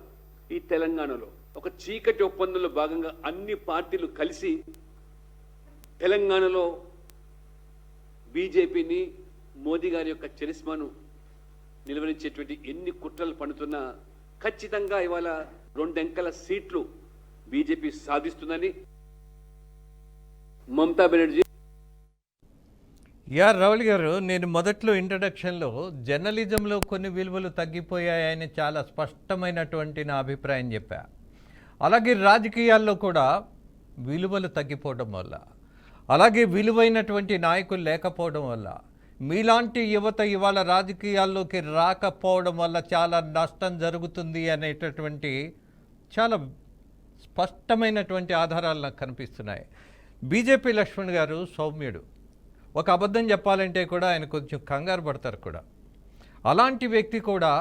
ఈ తెలంగాణలో ఒక చీకటి ఒప్పందంలో భాగంగా అన్ని పార్టీలు కలిసి తెలంగాణలో బీజేపీని, మోదీ గారి యొక్క చరిస్మాను నిలవరించేటువంటి ఎన్ని కుట్రలు పడుతున్నా ఖచ్చితంగా ఇవాళ 2 అంకెల సీట్లు బీజేపీ సాధిస్తుందని మమతా బెనర్జీ. రావుల్ గారు, నేను మొదట్లో ఇంట్రడక్షన్లో జర్నలిజంలో కొన్ని విలువలు తగ్గిపోయాయని చాలా స్పష్టమైనటువంటి నా అభిప్రాయం చెప్పా. అలాగే రాజకీయాల్లో కూడా విలువలు తగ్గిపోవడం వల్ల, అలాగే విలువైనటువంటి నాయకులు లేకపోవడం వల్ల, మీలాంటి యువత ఇవాళ రాజకీయాల్లోకి రాకపోవడం వల్ల చాలా నష్టం జరుగుతుంది అనేటటువంటి చాలా స్పష్టమైనటువంటి ఆధారాలు నాకు కనిపిస్తున్నాయి. బీజేపీ లక్ష్మణ్ గారు సౌమ్యుడు. ఒక అబద్ధం చెప్పాలంటే కూడా ఆయన కొంచెం కంగారు పడతారు కూడా. అలాంటి వ్యక్తి కూడా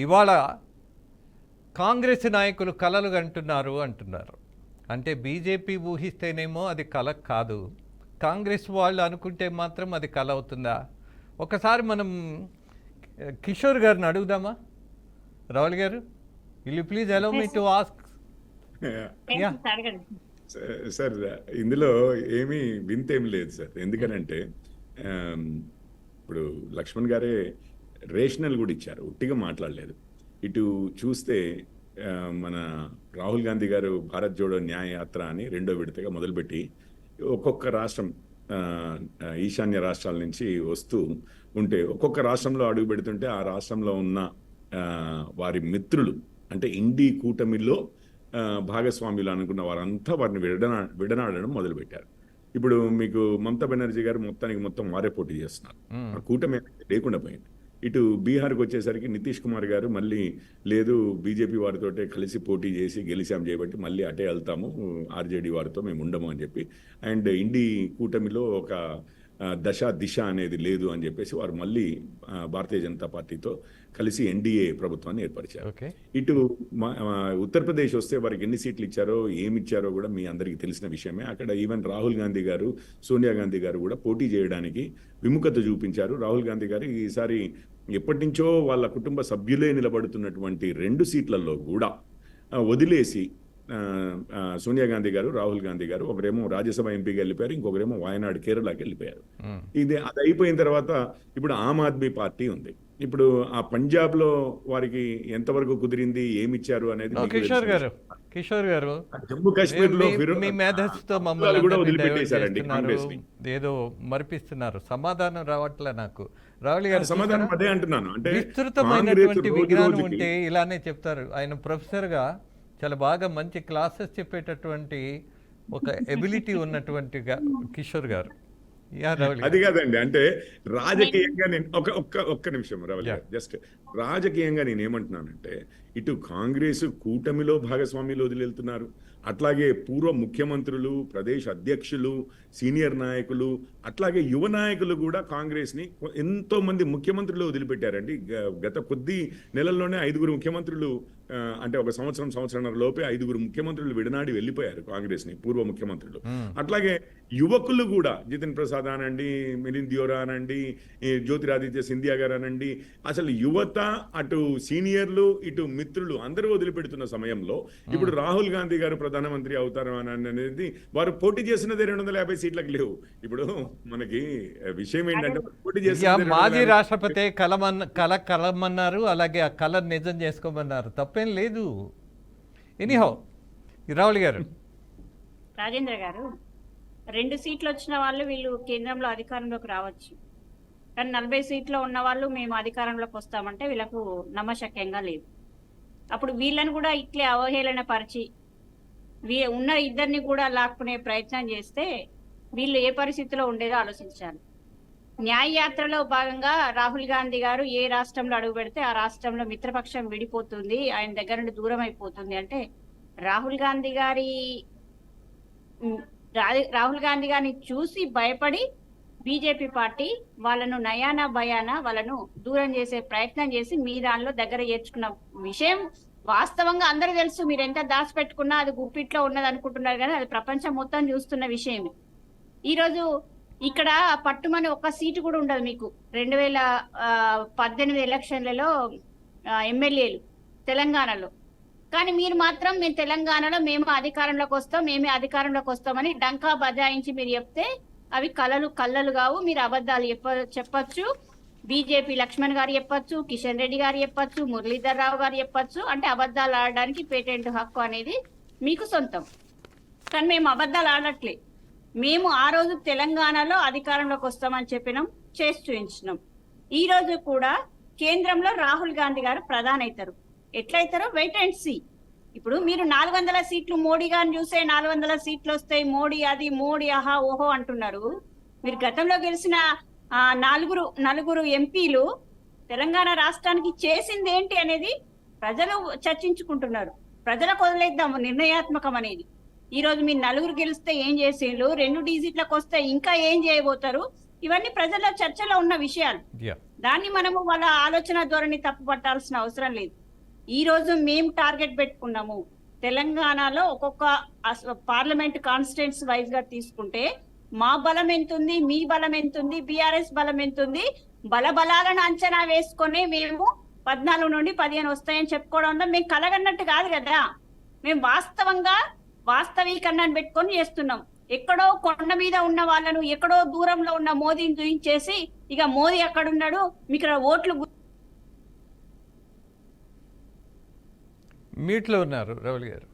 ఇవాళ కాంగ్రెస్ నాయకులు కలలు అంటున్నారు. అంటే బీజేపీ ఊహిస్తేనేమో అది కల కాదు, కాంగ్రెస్ వాళ్ళు అనుకుంటే మాత్రం అది కల అవుతుందా? ఒకసారి మనం కిషోర్ గారిని అడుగుదామా? రావుల్ గారు, will you please allow me to ask? Sir, ఇందులో ఏమీ వింతేం లేదు సార్. ఎందుకనంటే ఇప్పుడు లక్ష్మణ్ గారే రేషనల్ కూడా ఇచ్చారు, ఉట్టిగా మాట్లాడలేదు. ఇటు చూస్తే మన రాహుల్ గాంధీ గారు భారత్ జోడో న్యాయ యాత్ర అని 2వ విడతగా మొదలుపెట్టి ఒక్కొక్క రాష్ట్రం ఈశాన్య రాష్ట్రాల నుంచి వస్తూ ఉంటే ఒక్కొక్క రాష్ట్రంలో అడుగు పెడుతుంటే ఆ రాష్ట్రంలో ఉన్న వారి మిత్రులు అంటే ఇండి కూటమిలో భాగస్వాములు అనుకున్న వారంతా వారిని విడనాడడం మొదలుపెట్టారు. ఇప్పుడు మీకు మమతా బెనర్జీ గారు మొత్తం వారే పోటీ చేస్తున్నారు. ఆ కూటమి లేకుండా పోయింది. ఇటు బీహార్కి వచ్చేసరికి నితీష్ కుమార్ గారు మళ్ళీ లేదు బీజేపీ వారితోటే కలిసి పోటీ చేసి గెలిచాం చేయబట్టి మళ్ళీ అటే వెళ్తాము, ఆర్జేడీ వారితో మేము ఉండము అని చెప్పి, అండ్ ఇండి కూటమిలో ఒక దిశ అనేది లేదు అని చెప్పేసి వారు మళ్ళీ భారతీయ జనతా పార్టీతో కలిసి ఎన్డీఏ ప్రభుత్వాన్ని ఏర్పరిచారు. ఇటు ఉత్తరప్రదేశ్ వస్తే వారికి ఎన్ని సీట్లు ఇచ్చారో ఏమి ఇచ్చారో కూడా మీ అందరికీ తెలిసిన విషయమే. అక్కడ ఈవెన్ రాహుల్ గాంధీ గారు, సోనియా గాంధీ గారు కూడా పోటీ చేయడానికి విముఖత చూపించారు. రాహుల్ గాంధీ గారు ఈసారి ఎప్పటి నుంచో వాళ్ళ కుటుంబ సభ్యులే నిలబడుతున్నటువంటి 2 సీట్లలో కూడా వదిలేసి సోనియా గాంధీ గారు, రాహుల్ గాంధీ గారు ఒకరేమో రాజ్యసభ ఎంపీగా వెళ్ళిపోయారు, ఇంకొకరేమో వాయనాడు కేరళకి వెళ్ళిపోయారు. అది అయిపోయిన తర్వాత ఇప్పుడు ఆమ్ ఆద్మీ పార్టీ ఉంది. ఇప్పుడు ఆ పంజాబ్ లో వారికి ఎంతవరకు కుదిరింది, ఏమిచ్చారు అనేది కిషోర్ గారు జమ్మూ కాశ్మీర్ లో మీ మేధస్సుతో మమ్మల్ని కూడా వదిలిపెట్టేశారండి కాంగ్రెస్ ని. ఏదో మరిపిస్తున్నారు, సమాధానం రావట్లే నాకు. రాహుల్ గారు సమాధానం అదే అంటున్నాను, అంటే విస్తృతమైనటువంటి విజ్ఞానం ఉంటే ఇలానే చెప్తారు. ఆయన ప్రొఫెసర్ గా చాలా బాగా మంచి క్లాసెస్ చెప్పేటటువంటి ఒక ఎబిలిటీ ఉన్నటువంటి కిషోర్ గారు. అది కాదండి, అంటే రాజకీయంగా నేను ఒక్క నిమిషం రవలి గారు, జస్ట్ రాజకీయంగా నేను ఏమంటున్నానంటే ఇటు కాంగ్రెస్ కూటమిలో భాగస్వామ్యులు వదిలేళ్తున్నారు, అట్లాగే పూర్వ ముఖ్యమంత్రులు, ప్రదేశ్ అధ్యక్షులు, సీనియర్ నాయకులు, అట్లాగే యువ నాయకులు కూడా కాంగ్రెస్ ని ఎంతో మంది ముఖ్యమంత్రులు వదిలిపెట్టారండి. గత కొద్ది నెలల్లోనే 5 ముఖ్యమంత్రులు, అంటే ఒక సంవత్సరం లోపే 5 ముఖ్యమంత్రులు విడనాడి వెళ్ళిపోయారు కాంగ్రెస్ ని, పూర్వ ముఖ్యమంత్రులు. అట్లాగే యువకులు కూడా జితిన్ ప్రసాద్ అనండి, మిలింద్ దియోరా అనండి, జ్యోతిరాదిత్య సింధియా గారు అనండి, అసలు యువత అటు సీనియర్లు ఇటు మిత్రులు అందరూ వదిలిపెడుతున్న సమయంలో ఇప్పుడు రాహుల్ గాంధీ గారు ప్రధానమంత్రి అవుతారు అని అనేది వారు పోటీ చేసినదే 250 సీట్లకు లేవు. ఇప్పుడు మనకి విషయం ఏంటంటే పోటీ చేసిన మాజీ రాష్ట్రపతి కలమన్నారు, అలాగే ఆ కళ నిజం చేసుకోమన్నారు, తప్పేం లేదు. ఎనీహౌ రాహుల్ గారు, రాజేంద్ర గారు, 2 సీట్లు వచ్చిన వాళ్ళు వీళ్ళు కేంద్రంలో అధికారంలోకి రావచ్చు, కానీ 40 సీట్లో ఉన్న వాళ్ళు మేము అధికారంలోకి వస్తామంటే వీళ్ళకు నమ్మశక్యంగా లేదు. అప్పుడు వీళ్ళని కూడా ఇట్లే అవహేళన పరిచి ఉన్న ఇద్దరిని కూడా లాక్కునే ప్రయత్నం చేస్తే వీళ్ళు ఏ పరిస్థితిలో ఉండేదో ఆలోచించాలి. న్యాయ యాత్రలో భాగంగా రాహుల్ గాంధీ గారు ఏ రాష్ట్రంలో అడుగు పెడితే ఆ రాష్ట్రంలో మిత్రపక్షం విడిపోతుంది, ఆయన దగ్గర నుండి దూరం అయిపోతుంది అంటే రాహుల్ గాంధీ గారిని చూసి భయపడి బీజేపీ పార్టీ వాళ్ళను నయానా భయానా వాళ్ళను దూరం చేసే ప్రయత్నం చేసి మీ దానిలో దగ్గర చేర్చుకున్న విషయం వాస్తవంగా అందరూ తెలుసు. మీరు ఎంత దాచిపెట్టుకున్నా అది గుప్పిట్లో ఉన్నది అనుకుంటున్నారు, కానీ అది ప్రపంచం మొత్తం చూస్తున్న విషయమే. ఈరోజు ఇక్కడ పట్టుమని 1 సీటు కూడా ఉండదు మీకు 2018 ఎలక్షన్లలో ఎమ్మెల్యేలు తెలంగాణలో. కానీ మీరు మాత్రం మేము తెలంగాణలో మేము అధికారంలోకి వస్తాం, మేమే అధికారంలోకి వస్తామని డంకా బజాయించి మీరు చెప్తే అవి కళ్ళలు కావు. మీరు అబద్ధాలు చెప్పచ్చు, బీజేపీ లక్ష్మణ్ గారు చెప్పచ్చు, కిషన్ రెడ్డి గారు చెప్పచ్చు, మురళీధర్ రావు గారు చెప్పచ్చు. అంటే అబద్ధాలు ఆడడానికి పేటెంట్ హక్కు అనేది మీకు సొంతం, కానీ మేము అబద్ధాలు ఆడట్లే. మేము ఆ రోజు తెలంగాణలో అధికారంలోకి వస్తామని చెప్పినాం, చేసి చూపించినాం. ఈ రోజు కూడా కేంద్రంలో రాహుల్ గాంధీ గారు ప్రధాని అవుతారు. ఎట్లయితారో వెయిట్ అండ్ సీ. ఇప్పుడు మీరు 400 సీట్లు మోడీ గారిని చూసే 400 సీట్లు వస్తాయి, మోడీ ఆహా ఓహో అంటున్నారు. మీరు గతంలో గెలిచిన నలుగురు ఎంపీలు తెలంగాణ రాష్ట్రానికి చేసింది ఏంటి అనేది ప్రజలు చర్చించుకుంటున్నారు. ప్రజలకు వదిలేద్దాము నిర్ణయాత్మకం అనేది. ఈ రోజు మీరు 4 గెలిస్తే ఏం చేసిండ్రు, 2 డిజిట్లకు వస్తే ఇంకా ఏం చేయబోతారు, ఇవన్నీ ప్రజల చర్చలో ఉన్న విషయాలు. దాన్ని మనము వాళ్ళ ఆలోచన ధోరణి తప్పు పట్టాల్సిన అవసరం లేదు. ఈ రోజు మేము టార్గెట్ పెట్టుకున్నాము, తెలంగాణలో ఒక్కొక్క పార్లమెంట్ కాన్స్టిట్యుయెన్సీ వైజ్ గా తీసుకుంటే మా బలం ఎంతుంది, మీ బలం ఎంతుంది, బీఆర్ఎస్ బలం ఎంతుంది, బలాలను అంచనా వేసుకొని మేము 14 నుండి 15 వస్తాయని చెప్పుకోవడంలో మేము కలగన్నట్టు కాదు కదా. మేము వాస్తవీకరణను పెట్టుకొని చేస్తున్నాం. ఎక్కడో కొండ మీద ఉన్న వాళ్ళను ఎక్కడో దూరంలో ఉన్న మోదీని చూయించేసి ఇక మోదీ ఎక్కడున్నాడు మీకు ఓట్లు మీట్లో ఉన్నారు రాహుల్ గారు.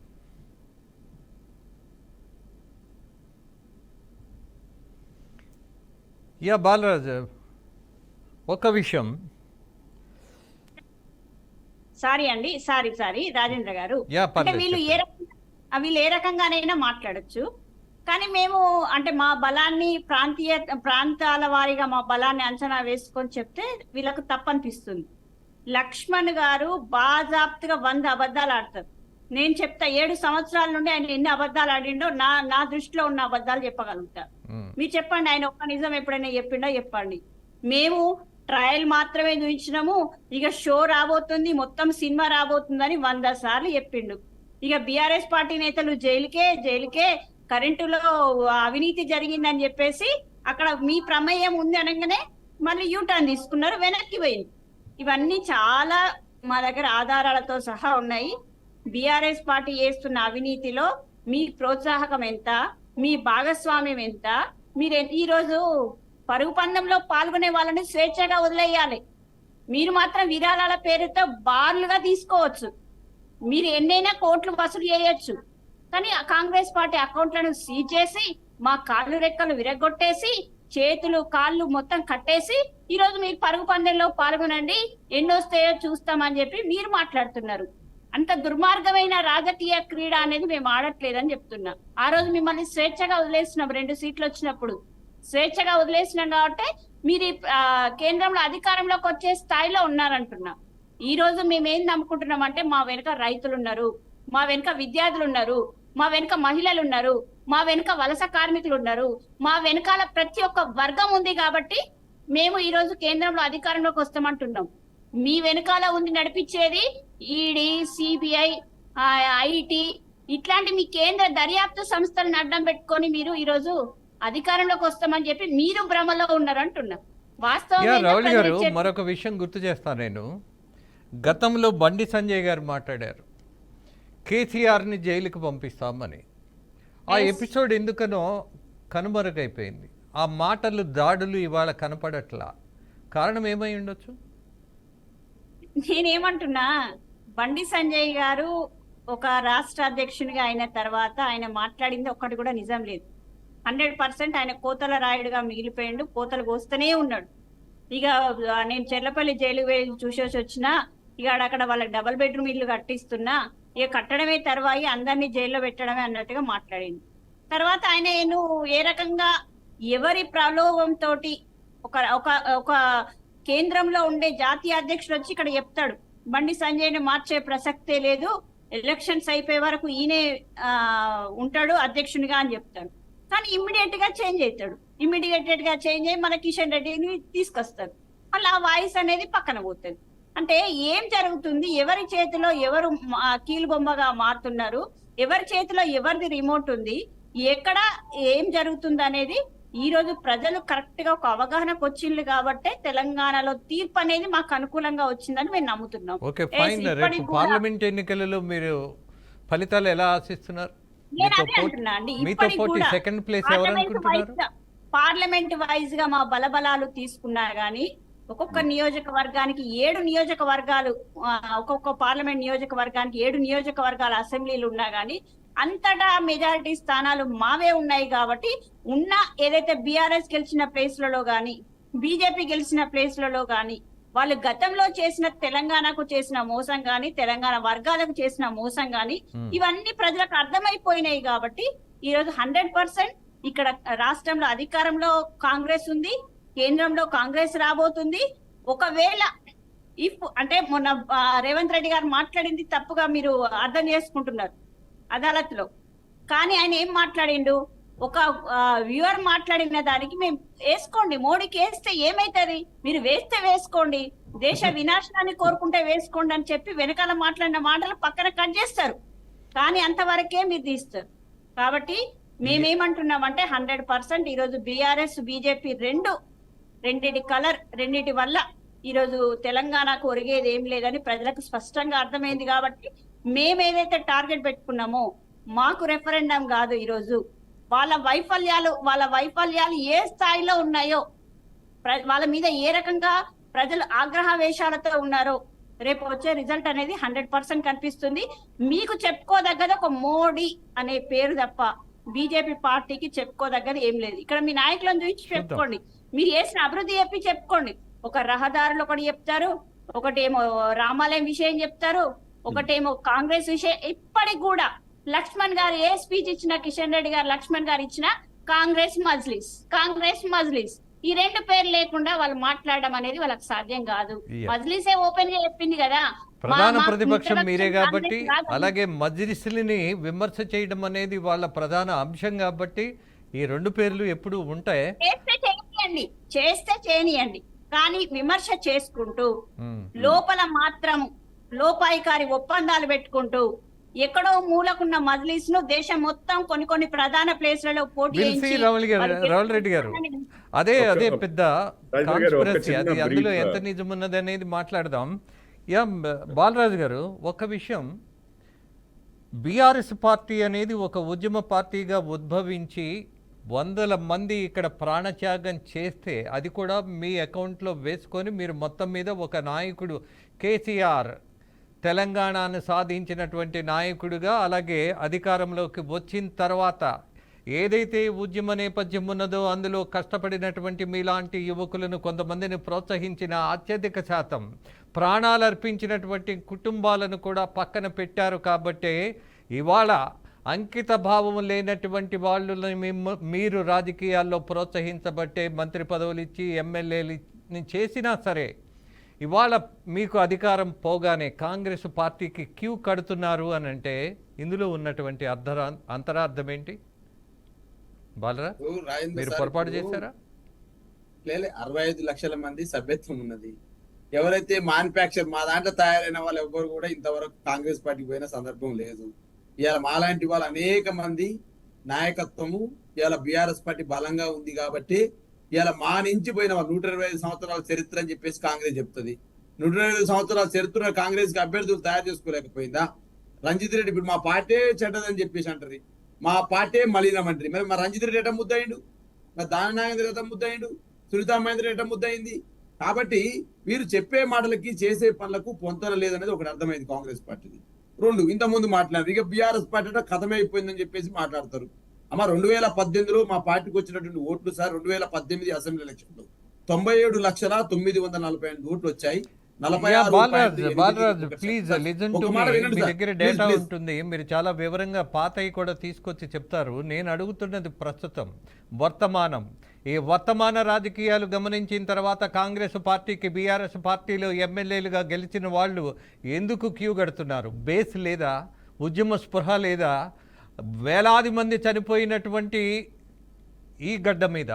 యా బాలరాజ్, ఒక విషయం. సారీ అండి, సారీ రాజేంద్ర గారు. యా, అంటే పర్లేదు, వీళ్ళు వీళ్ళు ఏ రకంగానైనా మాట్లాడొచ్చు, కానీ మేము అంటే మా బలాన్ని ప్రాంతాల వారీగా మా బలాన్ని అంచనా వేసుకొని చెప్తే వీళ్ళకు తప్పనిపిస్తుంది. లక్ష్మణ్ గారు బాజాప్తుగా 100 అబద్ధాలు ఆడతారు. నేను చెప్తా 7 సంవత్సరాల నుండి ఆయన ఎన్ని అబద్ధాలు ఆడిండో నా దృష్టిలో ఉన్న అబద్ధాలు చెప్పగలుగుతారు. మీరు చెప్పండి, ఆయన ఒక్క నిజం ఎప్పుడైనా చెప్పిండో చెప్పండి. మేము ట్రయల్ మాత్రమే చూపించినాము, ఇక షో రాబోతుంది, మొత్తం సినిమా రాబోతుందని 100 సార్లు చెప్పిండు. ఇక బీఆర్ఎస్ పార్టీ నేతలు జైలుకే కరెంటులో అవినీతి జరిగిందని చెప్పేసి అక్కడ మీ ప్రమేయం ఉంది అనగానే మళ్ళీ యూటర్న్ తీసుకున్నారు, వెనక్కి పోయింది. ఇవన్నీ చాలా మా దగ్గర ఆధారాలతో సహా ఉన్నాయి. బీఆర్ఎస్ పార్టీ చేస్తున్న అవినీతిలో మీ ప్రోత్సాహకం ఎంత, మీ భాగస్వామ్యం ఎంత? మీరు ఈ రోజు పరుగు పందెంలో పాల్గొనే వాళ్ళని స్వేచ్ఛగా వదిలేయాలి. మీరు మాత్రం విరాళాల పేరుతో బార్లుగా తీసుకోవచ్చు, మీరు ఎన్నైనా కోట్లు వసూలు చేయొచ్చు. కానీ కాంగ్రెస్ పార్టీ అకౌంట్లను సీజ్ చేసి మా కాళ్ళు రెక్కలు విరగొట్టేసి చేతులు కాళ్ళు మొత్తం కట్టేసి ఈ రోజు మీరు పరుగు పందెంలో పాల్గొనండి, ఎన్నొస్తాయో చూస్తామని చెప్పి మీరు మాట్లాడుతున్నారు. అంత దుర్మార్గమైన రాజకీయ క్రీడ అనేది మేము ఆడట్లేదని చెప్తున్నా. ఆ రోజు మిమ్మల్ని స్వేచ్ఛగా వదిలేసినాం, 2 సీట్లు వచ్చినప్పుడు స్వేచ్ఛగా వదిలేసినాం కాబట్టి మీరు కేంద్రంలో అధికారంలోకి వచ్చే స్థాయిలో ఉన్నారంటున్నా. ఈ రోజు మేమేం నమ్ముకుంటున్నాం అంటే మా వెనుక రైతులు ఉన్నారు, మా వెనుక విద్యార్థులు ఉన్నారు, మా వెనుక మహిళలు ఉన్నారు, మా వెనుక వలస కార్మికులు ఉన్నారు, మా వెనకాల ప్రతి ఒక్క వర్గం ఉంది కాబట్టి మేము ఈ రోజు కేంద్రంలో అధికారంలోకి వస్తామంటున్నాం. మీ వెనకాల ఉంది నడిపించేది ఈడీ, సిబిఐ, ఐటీ ఇట్లాంటి మీ కేంద్ర దర్యాప్తు సంస్థలను అడ్డం పెట్టుకొని మీరు ఈ రోజు అధికారంలోకి వస్తామని చెప్పి మీరు భ్రమలో ఉన్నారు అంటున్నా. వాస్తవం రౌలి గారు, మరొక విషయం గుర్తు చేస్తాను నేను. గతంలో బండి సంజయ్ గారు మాట్లాడారు కేసీఆర్ని జైలుకి పంపిస్తామని. ఆ ఎపిసోడ్ ఎందుకనో కనుమరుగైపోయింది. ఆ మాటలు, దాడులు ఇవాళ కనపడట్లా. కారణం ఏమై ఉండొచ్చు? నేనేమంటున్నా, బండి సంజయ్ గారు ఒక రాష్ట్ర అధ్యక్షునిగా అయిన తర్వాత ఆయన మాట్లాడింది ఒక్కటి కూడా నిజం లేదు. 100% ఆయన కోతల రాయుడుగా మిగిలిపోయిండు, కోతలు కోస్తూనే ఉన్నాడు. ఇక నేను చెర్లపల్లి జైలు వెళ్ళి చూసేసి వచ్చినా, ఇక అక్కడ వాళ్ళకి డబుల్ బెడ్రూమ్ ఇల్లు కట్టిస్తున్నా, ఇక కట్టడమే తర్వాయి అందరినీ జైల్లో పెట్టడమే అన్నట్టుగా మాట్లాడింది. తర్వాత ఆయన ఏ రకంగా ఎవరి ప్రలోభంతో ఒక కేంద్రంలో ఉండే జాతీయ అధ్యక్షుడు వచ్చి ఇక్కడ చెప్తాడు బండి సంజయ్ని మార్చే ప్రసక్తే లేదు, ఎలక్షన్స్ అయిపోయే వరకు ఈయనే ఉంటాడు అధ్యక్షునిగా అని చెప్తాడు. కానీ ఇమ్మీడియట్ గా చేంజ్ అయ్యి మన కిషన్ రెడ్డిని తీసుకొస్తారు. మళ్ళీ ఆ వాయిస్ అనేది పక్కన పోతుంది. అంటే ఏం జరుగుతుంది, ఎవరి చేతిలో ఎవరు కీలుబొమ్మగా మారుతున్నారు, ఎవరి చేతిలో ఎవరిది రిమోట్ ఉంది, ఎక్కడ ఏం జరుగుతుంది అనేది ఈ రోజు ప్రజలు కరెక్ట్ గా ఒక అవగాహనకు వచ్చింది కాబట్టి తెలంగాణలో తీర్పు అనేది మాకు అనుకూలంగా వచ్చిందని మేము నమ్ముతున్నాం. Okay, fine. రేపు పార్లమెంట్ ఎన్నికలలో మీరు ఫలితాలు ఎలా ఆశిస్తున్నారు? సెకండ్ ప్లేస్ ఎవరు అనుకుంటున్నారు? పార్లమెంట్ వైజ్ గా మా బలబలాలు తీసుకున్నా గానీ ఒక్కొక్క నియోజకవర్గానికి 7 నియోజకవర్గాలు, ఒక్కొక్క పార్లమెంట్ నియోజకవర్గానికి 7 నియోజకవర్గాల అసెంబ్లీలు ఉన్నా గానీ అంతటా మెజారిటీ స్థానాలు మావే ఉన్నాయి కాబట్టి ఉన్న ఏదైతే బీఆర్ఎస్ గెలిచిన ప్లేస్లలో గాని, బీజేపీ గెలిచిన ప్లేస్లలో గాని, వాళ్ళు గతంలో చేసిన తెలంగాణకు చేసిన మోసం గాని, తెలంగాణ వర్గాలకు చేసిన మోసం గాని ఇవన్నీ ప్రజలకు అర్థమైపోయినాయి కాబట్టి ఈ రోజు 100% ఇక్కడ రాష్ట్రంలో అధికారంలో కాంగ్రెస్ ఉంది, కేంద్రంలో కాంగ్రెస్ రాబోతుంది. ఒకవేళ అంటే మొన్న రేవంత్ రెడ్డి గారు మాట్లాడింది తప్పుగా మీరు అర్థం చేసుకుంటున్నారు అదాలత్ లో. కానీ ఆయన ఏం మాట్లాడిండు, ఒక వ్యూవర్ మాట్లాడిన దానికి మేము వేసుకోండి, మోడీకి వేస్తే ఏమైతుంది, మీరు వేస్తే వేసుకోండి, దేశ వినాశనాన్ని కోరుకుంటే వేసుకోండి అని చెప్పి వెనకాల మాట్లాడిన మాటలు పక్కన కట్ చేస్తారు. కానీ అంతవరకే మీరు తీస్తారు. కాబట్టి మేమేమంటున్నామంటే 100% ఈరోజు బీఆర్ఎస్ బీజేపీ రెండిటి వల్ల ఈరోజు తెలంగాణకు ఒరిగేది ఏం లేదని ప్రజలకు స్పష్టంగా అర్థమైంది. కాబట్టి మేమేదైతే టార్గెట్ పెట్టుకున్నామో మాకు రెఫరెండం కాదు, ఈరోజు వాళ్ళ వైఫల్యాలు ఏ స్థాయిలో ఉన్నాయో, వాళ్ళ మీద ఏ రకంగా ప్రజలు ఆగ్రహవేశాలతో ఉన్నారో రేపు వచ్చే రిజల్ట్ అనేది 100% కనిపిస్తుంది. మీకు చెప్పుకోదగ్గది ఒక మోడీ అనే పేరు తప్ప బీజేపీ పార్టీకి చెప్పుకోదగ్గది ఏం లేదు. ఇక్కడ మీ నాయకులను చూసి చెప్పుకోండి, మీరు చేసిన అభివృద్ధి చెప్పి చెప్పుకోండి. ఒక రహదారులు ఒకటి చెప్తారు, ఒకటేమో రామాలయం విషయం చెప్తారు, ఒకటేమో కాంగ్రెస్ విషయం. ఇప్పటికి కూడా లక్ష్మణ్ గారు ఏ స్పీచ్ ఇచ్చినా, కిషన్ రెడ్డి గారు లక్ష్మణ్ గారు ఇచ్చినా కాంగ్రెస్ మజ్లిస్ ఈ రెండు పేర్లు లేకుండా వాళ్ళు మాట్లాడడం అనేది వాళ్ళకి సాధ్యం కాదు. మజ్లిసే ఓపెన్ గా చెప్పింది కదా, ప్రధాన మా ప్రతిపక్షం మీరే ఇంట్రడక్షన్ కాబట్టి, కాంగ్రెస్ కాదు. అలాగే మజ్లిస్ని విమర్శ చేయడం అనేది వాళ్ళ ప్రధాన అంశం కాబట్టి ఈ రెండు పేర్లు ఎప్పుడు ఉంటాయి. చేస్తే చేయనియండి, కానీ విమర్శ చేసుకుంటూ లోపల మాత్రం లోపాయికారి ఒప్పందాలు పెట్టుకుంటూ ఎక్కడో మూలకున్న మజ్లిస్ ను దేశం మొత్తం కొన్ని ప్రధాన ప్లేస్లలో పోటీ విల్సీ చేయించి రవల్ రెడ్డి గారు అదే పెద్ద రాజేంద్ర గారు, ఒక కాన్స్పిరసీ. చిన్న అది అందులో brief, ఎంత నిజమున్నది అనేది మాట్లాడదాం. యా బాలరాజు గారు, ఒక విషయం, బీఆర్ఎస్ పార్టీ అనేది ఒక ఉద్యమ పార్టీగా ఉద్భవించి 100 మంది ఇక్కడ ప్రాణత్యాగం చేస్తే అది కూడా మీ అకౌంట్లో వేసుకొని మీరు మొత్తం మీద ఒక నాయకుడు కేసీఆర్ తెలంగాణను సాధించినటువంటి నాయకుడిగా, అలాగే అధికారంలోకి వచ్చిన తర్వాత ఏదైతే ఉద్యమ నేపథ్యం ఉన్నదో అందులో కష్టపడినటువంటి మీలాంటి యువకులను కొంతమందిని ప్రోత్సహించిన అత్యధిక శాతం ప్రాణాలు అర్పించినటువంటి కుటుంబాలను కూడా పక్కన పెట్టారు. కాబట్టే ఇవాళ అంకిత భావం లేనటువంటి వాళ్ళని మీరు రాజకీయాల్లో ప్రోత్సహించబట్టే మంత్రి పదవులు ఇచ్చి ఎమ్మెల్యేలు చేసినా సరే ఇవాళ మీకు అధికారం పోగానే కాంగ్రెస్ పార్టీకి క్యూ కడుతున్నారు అని అంటే ఇందులో ఉన్నటువంటి అంతరార్థం ఏంటి? బాలరా, మీరు పొరపాటు చేశారా? 65 లక్షల మంది సభ్యత్వం ఉన్నది. ఎవరైతే మ్యానుఫ్యాక్చర్ మా దాంట్లో తయారైన వాళ్ళు ఎవ్వరు కూడా ఇంతవరకు కాంగ్రెస్ పార్టీకి పోయిన సందర్భం లేదు. ఇవాళ మాలాంటి వాళ్ళు అనేక మంది నాయకత్వము ఇవాళ బీఆర్ఎస్ పార్టీ బలంగా ఉంది కాబట్టి ఇవాళ మా నుంచి పోయిన 125 సంవత్సరాల చరిత్ర అని చెప్పేసి కాంగ్రెస్ చెప్తుంది. 125 సంవత్సరాల చరిత్ర కాంగ్రెస్ కి అభ్యర్థులు తయారు చేసుకోలేకపోయిందా? రంజిత్ రెడ్డి ఇప్పుడు మా పార్టీ చెడ్డదని చెప్పేసి అంటది, మా పార్టీ మలినమంటది. మరి మా రంజిత్ రెడ్డి ఎట్ట ముద్దయిండు, మరి దాన నాగేంద్ర ఎట్ట ముద్దయిండు, సునీతా మహేంద్ర ఎట్ట ముద్దయింది? కాబట్టి వీరు చెప్పే మాటలకి చేసే పనులకు పొంతన లేదనేది ఒకటి అర్థమైంది కాంగ్రెస్ పార్టీది. 2, ఇంత ముందు మాట్లాడారు, ఇక బీఆర్ఎస్ పార్టీ కథమైపోయిందని చెప్పేసి మాట్లాడతారు. అమ్మ 2018లో మా పార్టీకి వచ్చినటువంటి ఓట్లు సార్, 2018 అసెంబ్లీ ఎలక్షన్ లో 97,945 ఓట్లు వచ్చాయి. Balaraju please listen to me. మీ దగ్గర డేటా ఉంటుంది, మీరు చాలా వివరంగా పాతవి కూడా తీసుకొచ్చి చెప్తారు. నేను అడుగుతున్నది ప్రస్తుతం వర్తమానం. ఈ వర్తమాన రాజకీయాలు గమనించిన తర్వాత కాంగ్రెస్ పార్టీకి బీఆర్ఎస్ పార్టీలో ఎమ్మెల్యేలుగా గెలిచిన వాళ్ళు ఎందుకు క్యూ కడుతున్నారు? బేస్ లేదా? ఉద్యమ స్పృహ లేదా? వేలాది మంది చనిపోయినటువంటి ఈ గడ్డ మీద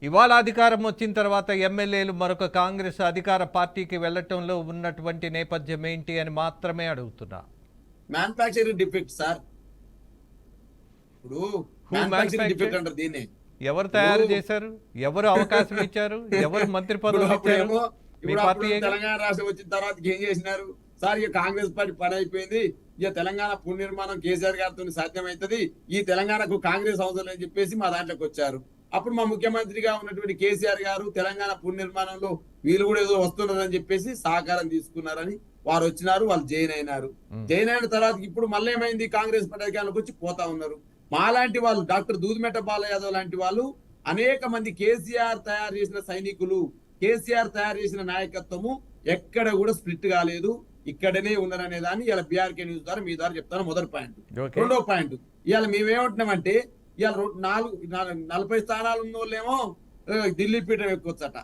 ఇవాళ అధికారం వచ్చిన తర్వాత ఎమ్మెల్యేలు మరొక కాంగ్రెస్ అధికార పార్టీకి వెళ్ళటంలో ఉన్నటువంటి నేపథ్యం ఏంటి అని మాత్రమే అడుగుతున్నా. Manufacturing defect sir. ఇప్పుడు మ్యానుఫ్యాక్చరింగ్ డిఫెక్ట్ అంటారు దీన్ని. ఎవరు తయారు చేశారు? ఎవరు అవకాశం ఇచ్చారు? ఎవరు మంత్రి పదవులు ఇచ్చారు? మీ పార్టీ తెలంగాణ రాష్ట్రం వచ్చిన తర్వాత ఏం చేసినారు సార్? ఇక కాంగ్రెస్ పార్టీ పని అయిపోయింది, ఇక తెలంగాణ పునర్నిర్మాణం కేసీఆర్ గారితో సాధ్యమవుతుంది, ఈ తెలంగాణకు కాంగ్రెస్ అవసరం అని చెప్పేసి మా దాంట్లోకి వచ్చారు. అప్పుడు మా ముఖ్యమంత్రిగా ఉన్నటువంటి కేసీఆర్ గారు తెలంగాణ పునర్నిర్మాణంలో వీళ్ళు కూడా ఏదో వస్తున్నారని చెప్పేసి సహకారం తీసుకున్నారని వారు వచ్చినారు, వాళ్ళు జైన్ అయినారు. జైన్ అయిన తర్వాత ఇప్పుడు మళ్ళీ ఏమైంది, కాంగ్రెస్ పార్టీ అధికారంలోకి వచ్చి పోతా ఉన్నారు. మాలాంటి వాళ్ళు డాక్టర్ దూదిమెట్ట బాల యాదవ్ లాంటి వాళ్ళు అనేక మంది కేసీఆర్ తయారు చేసిన సైనికులు, కేసీఆర్ తయారు చేసిన నాయకత్వము ఎక్కడ కూడా స్ప్లిట్ కాలేదు, ఇక్కడనే ఉన్నారనే దాన్ని ఇలా బీఆర్కే న్యూస్ ద్వారా మీ ద్వారా చెప్తాను. మొదటి పాయింట్. 2వ పాయింట్, ఇవాళ మేమేమంటున్నామంటే ఇవాళ 40 స్థానాలు ఉన్న వాళ్ళేమో ఢిల్లీ పీఠం ఎక్కువచ్చట.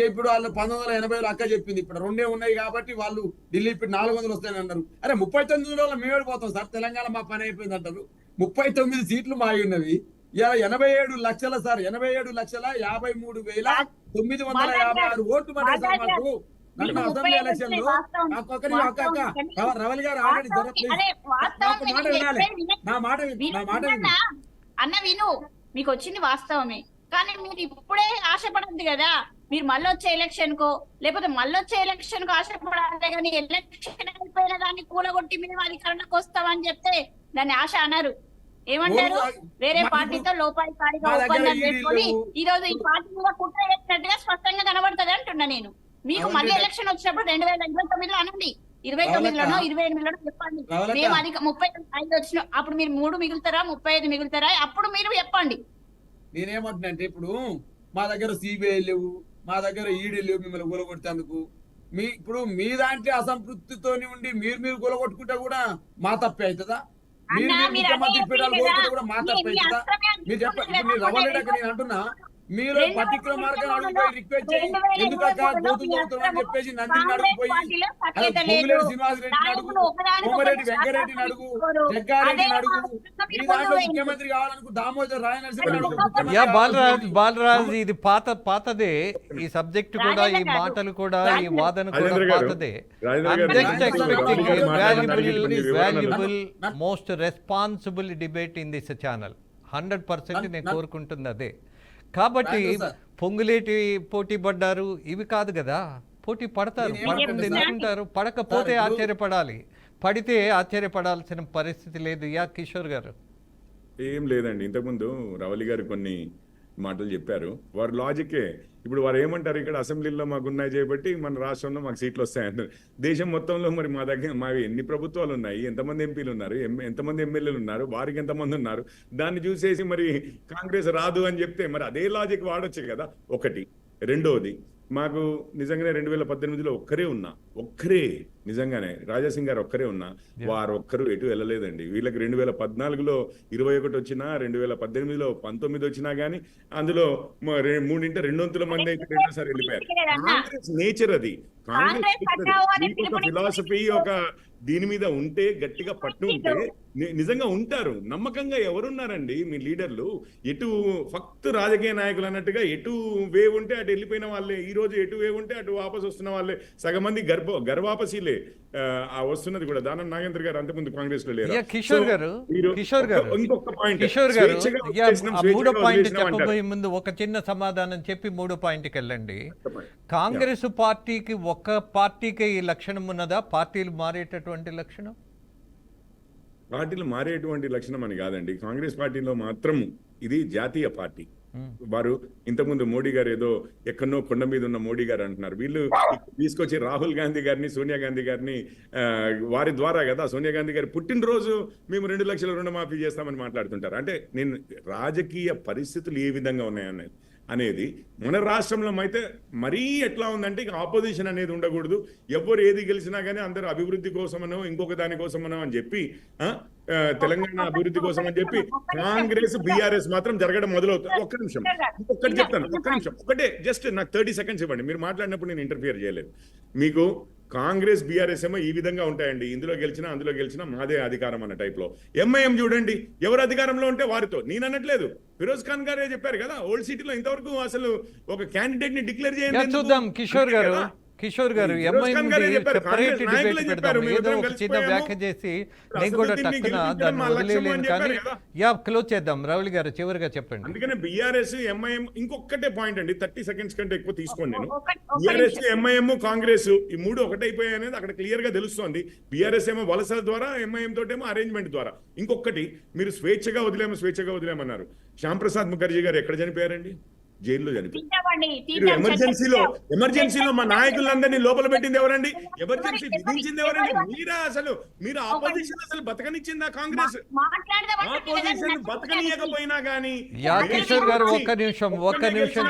ఇప్పుడు వాళ్ళు 1980లో అక్క చెప్పింది, ఇప్పుడు 2 ఉన్నాయి కాబట్టి వాళ్ళు ఢిల్లీ పీఠం 400 వస్తాయని అన్నారు. అరే 39 మేము వెళ్ళిపోతాం సార్, తెలంగాణ మా పని అయిపోయింది అంటారు. 39 సీట్లు మావి ఉన్నవి. ఇలా 87 లక్షల సార్, 87,53,956 ఓట్లు పడ్డాయి సార్ మాకు. నన్ను అసెంబ్లీ ఎలక్షన్ లో రవల్ గారు ఆల్రెడీ నా మాట అన్న విను, మీకు వచ్చింది వాస్తవమే, కానీ మీరు ఇప్పుడే ఆశపడద్దు కదా. మీరు మళ్ళీ వచ్చే ఎలక్షన్ కో లేకపోతే మళ్ళీ వచ్చే ఎలక్షన్ కు ఆశపడాలి, కానీ ఎలక్షన్ అయిపోయిన దాన్ని కూలగొట్టి మేము అధికారంలోకి వస్తామని చెప్తే దాన్ని ఆశ అన్నారు. ఏమంటారు? వేరే పార్టీతో లోపాయికారిగా ఒప్పందం చేసుకొని ఈ రోజు ఈ పార్టీ మీద కుట్ర చేసినట్టుగా స్పష్టంగా కనబడుతుంది అంటున్నా నేను. మీకు మళ్ళీ ఎలక్షన్ వచ్చినప్పుడు 2029లో అనండి, 29లోనో 28లోనో చెప్పండి. మేము అది 35 వచ్చిన అప్పుడు మీరు 3 మిగులుతారా 35 మిగులుతారా అప్పుడు మీరు చెప్పండి. నేనేమంటున్నా అంటే ఇప్పుడు మా దగ్గర సిబిఐ లేవు, మా దగ్గర ఈడీ లేవు మిమ్మల్ని కూలగొట్టేందుకు. ఇప్పుడు మీ దాంట్లో అసంతృప్తితోని ఉండి మీరు కూలగొట్టుకుంటే కూడా మా తప్పే అవుతుందా? మీరు ముఖ్యమంత్రి పీఠాలు కోరుకుంటే కూడా మా తప్పే అవుతుందా? మీరు చెప్పండి. ఇప్పుడు రవ్వలేడక నేను అంటున్నా, మీరు పర్టికులర్ మార్గం అడుగుపోయి రిక్వెస్ట్ చేయి, ఎందుకక్క గోతులు తవ్వుతున్నారని చెప్పేసి నందిని అడుగుపోయి, భూమిరెడ్డి శ్రీనివాస్ రెడ్డిని అడుగు, కోమరెడ్డి వెంకరెడ్డిని అడుగు, జగ్గారెడ్డిని అడుగు, మీ దాంట్లో ముఖ్యమంత్రి కావాలనుకు దామోదర్ రాయ నరసింహని అడుగు. యా బాలరాజ్ ఇది పాతదే, ఈ సబ్జెక్ట్ కూడా, ఈ మాటలు కూడా, ఈ వాదన కూడా పాతదే. Valuable most responsible debate in this channel. 100% నేను కోరుకుంటుంది అదే. కాబట్టి పొంగులేటి పోటీ పడ్డారు ఇవి కాదు కదా, పోటీ పడతారు. పడకుండా ఎందుకుంటారు? పడకపోతే ఆశ్చర్యపడాలి, పడితే ఆశ్చర్యపడాల్సిన పరిస్థితి లేదు. యా కిషోర్ గారు. ఏం లేదండి, ఇంతకుముందు రవలి గారు కొన్ని మాటలు చెప్పారు. వారి లాజికే. ఇప్పుడు వారు ఏమంటారు, ఇక్కడ అసెంబ్లీలో మాకు ఉన్నాయి చేయబట్టి మన రాష్ట్రంలో మాకు సీట్లు వస్తాయంటారు. దేశం మొత్తంలో మరి మా దగ్గర మావి ఎన్ని ప్రభుత్వాలు ఉన్నాయి, ఎంతమంది ఎంపీలు ఉన్నారు, ఎంతమంది ఎమ్మెల్యేలు ఉన్నారు, వారికి ఎంతమంది ఉన్నారు, దాన్ని చూసేసి మరి కాంగ్రెస్ రాదు అని చెప్తే మరి అదే లాజిక్ వాడొచ్చు కదా. ఒకటి. రెండోది, మాకు నిజంగానే 2018లో ఒక్కరే నిజంగానే రాజాసింగ్ గారు ఒక్కరే ఉన్నా, వారు ఒక్కరు ఎటు వెళ్ళలేదండి. వీళ్ళకి 2014లో 21 వచ్చినా, 2018లో 19 వచ్చినా గానీ అందులో 3/2 మంది అయితే రెండోసారి వెళ్ళిపోయారు. కాంగ్రెస్ నేచర్ అది. కాంగ్రెస్ ఒక ఫిలాసఫీ, ఒక దీని మీద ఉంటే, గట్టిగా పట్టు ఉంటే నిజంగా ఉంటారు. నమ్మకంగా ఎవరున్నారండి మీ లీడర్లు? ఎటు ఫక్త్ రాజకీయ నాయకులు అన్నట్టుగా ఎటు వేవ్ ఉంటే అటు వెళ్ళిపోయిన వాళ్ళే. ఈ రోజు ఎటు వేవ్ ఉంటే అటు వాపసు వస్తున్న వాళ్ళే. సగం మంది గర్వాపసీలే వస్తున్నది కూడా. దానం నాగేంద్ర గారు అంతకుముందు కాంగ్రెస్ లో లేరు. కిషోర్ గారు ఇంకొక పాయింట్, మూడో పాయింట్ చెప్పబోయే ముందు ఒక చిన్న సమాధానం చెప్పి మూడో పాయింట్కి వెళ్ళండి. కాంగ్రెస్ పార్టీకి ఒక్క పార్టీకే ఈ లక్షణం ఉన్నదా? పార్టీలు మారేటటువంటి లక్షణం? పార్టీలు మారేటువంటి లక్షణం అని కాదండి. కాంగ్రెస్ పార్టీలో మాత్రం ఇది జాతీయ పార్టీ. వారు ఇంతకుముందు మోడీ గారు ఏదో ఎక్కడో కొండ మీద ఉన్న మోడీ గారు అంటున్నారు. వీళ్ళు తీసుకొచ్చి రాహుల్ గాంధీ గారిని, సోనియా గాంధీ గారిని వారి ద్వారా కదా, సోనియా గాంధీ గారి పుట్టినరోజు మేము 2 లక్షల రుణమాఫీ చేస్తామని మాట్లాడుతుంటారు. అంటే నేను రాజకీయ పరిస్థితులు ఏ విధంగా అనేది మన రాష్ట్రంలో అయితే మరీ ఎట్లా ఉందంటే ఇక ఆపోజిషన్ అనేది ఉండకూడదు. ఎవరు ఏది గెలిచినా కానీ అందరూ అభివృద్ధి కోసమనో ఇంకొక దాని కోసమనో అని చెప్పి, తెలంగాణ అభివృద్ధి కోసం అని చెప్పి కాంగ్రెస్ బీఆర్ఎస్ మాత్రం జరగడం మొదలవుతుంది. ఒక్క నిమిషం, ఒక్కటి చెప్తాను, ఒకటే జస్ట్ నాకు 30 సెకండ్స్ ఇవ్వండి. మీరు మాట్లాడినప్పుడు నేను ఇంటర్ఫియర్ చేయలేదు. మీకు కాంగ్రెస్ బీఆర్ఎస్ ఏమో ఈ విధంగా ఉంటాయండి, ఇందులో గెలిచినా అందులో గెలిచినా మాదే అధికారం అన్న టైప్లో. ఎంఐఎం చూడండి, ఎవరు అధికారంలో ఉంటే వారితో. నేను అనట్లేదు, ఫిరోజ్ ఖాన్ గారే చెప్పారు కదా, ఓల్డ్ సిటీలో ఇంతవరకు అసలు ఒక క్యాండిడేట్ ని డిక్లేర్ చేయండి. చూద్దాం కిషోర్ గారు, సెపరేట్ డిబేట్ పెడదాం. ఏదో ఒక చిన్న వ్యాఖ్య చేసి నేను కూడా టక్కున దాన్ని వదిలేయలేను, కానీ క్లోజ్ చేద్దాం. రౌలి గారు చివరిగా చెప్పండి. అందుకనే బీఆర్ఎస్ ఎంఐఎం ఇంకొకటే పాయింట్ అండి, 30 సెకండ్స్ కంటే ఎక్కువ తీసుకోండి నేను. బీఆర్ఎస్ ఎంఐఎం కాంగ్రెస్ ఈ మూడు ఒకటైపోయాయి అనేది అక్కడ క్లియర్ గా తెలుస్తోంది. బీఆర్ఎస్ ఏమో వలసల ద్వారా, ఎంఐఎం తోటేమో అరేంజ్మెంట్ ద్వారా. ఇంకొకటి, మీరు స్వేచ్ఛగా వదిలేమన్నారు. శ్యామ్ ప్రసాద్ ముఖర్జీ గారు ఎక్కడ చనిపోయారండి? జైల్లో చనిపోయారు. ఎమర్జెన్సీలో మా నాయకులందరినీ లోపల పెట్టింది ఎవరండి? ఎమర్జెన్సీ విధించింది ఎవరండి? మీరు ఆపోజిషన్ అసలు బతకనిచ్చిందా కాంగ్రెస్? ఆపోజిషన్ బతకనీయకపోయినా గానీ, కిషోర్ గారు ఒక్క నిమిషం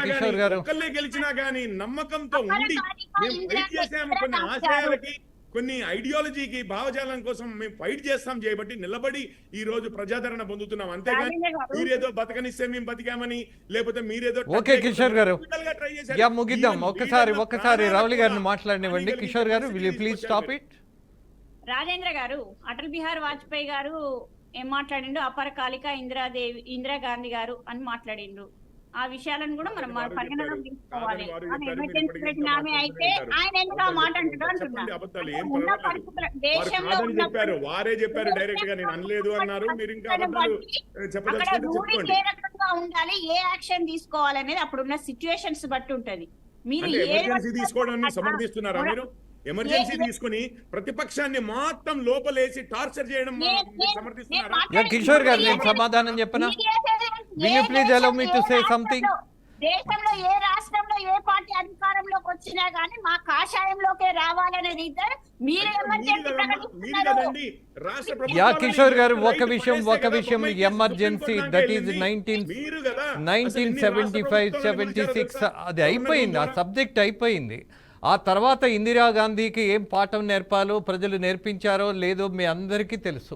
కిషోర్ గారు, ఒక్కళ్ళే గెలిచినా గానీ నమ్మకంతో ఉండి మేము ఫైట్ చేసాము. కొన్ని ఆశయాలకి, కొన్ని ఐడియాలజీకి, భావజాలం కోసం మేము ఫైట్ చేస్తాం చేయబట్టి నిలబడి ఈ రోజు ప్రజాదరణ పొందుతున్నాం. అంతేగాని మీరేదో బతకనిస్తే మేము బతికామని, లేకపోతే మీరేదో. ఓకే కిషోర్ గారు, ముగిద్దాం. ఒక్కసారి రౌలి గారిని మాట్లాడనివ్వండి. కిషోర్ గారు, will you please stop it? Rajendra గారు, అటల్ బిహారీ వాజ్పేయి గారు ఏం మాట్లాడిండు, అపరకాలిక ఇందిరాగాంధీ గారు అని మాట్లాడిండు. ఆ విషయాలను కూడా మనం పరిగణనలోకి తీసుకోవాలి. ఎమర్జెన్సీ పెట్టిన ఆమె అయితే ఆయన ఎందుకు ఆ మాట అంటున్నారు? దేశంలో వారే చెప్పారు డైరెక్ట్ గా, నేను అనలేదు అన్నారు. మీరు ఇంకా ఉండాలి, ఏ యాక్షన్ తీసుకోవాలనేది అప్పుడున్న సిచ్యువేషన్స్ బట్టి ఉంటది. మీరు ఎమర్జెన్సీ తీసుకోవడాన్ని సమర్థిస్తున్నారా? మీరు ఎమర్జెన్సీ తీసుకుని ప్రతిపక్షాన్ని మొత్తం లోపలేసి టార్చర్ చేయడం సమర్థిస్తున్నారా? కిషోర్ గారు, నేను సమాధానం చెప్పనా? Will you please allow me to say something? దేశంలో ఏ రాష్ట్రంలో ఏ పార్టీ అధికారంలోకి వచ్చినా గానీ మా కాషాయంలోకే రావాలనేది అయితే మీరే ఎమర్జెన్సీ ప్రకటిస్తున్నారు. యా కిషోర్ గారు, ఒక విషయం ఎమర్జెన్సీ దట్ ఈజ్ 1975-76 అది అయిపోయింది, ఆ సబ్జెక్ట్ అయిపోయింది. ఆ తర్వాత ఇందిరాగాంధీకి ఏం పాఠం నేర్పాలో ప్రజలు నేర్పించారో లేదో మీ అందరికీ తెలుసు.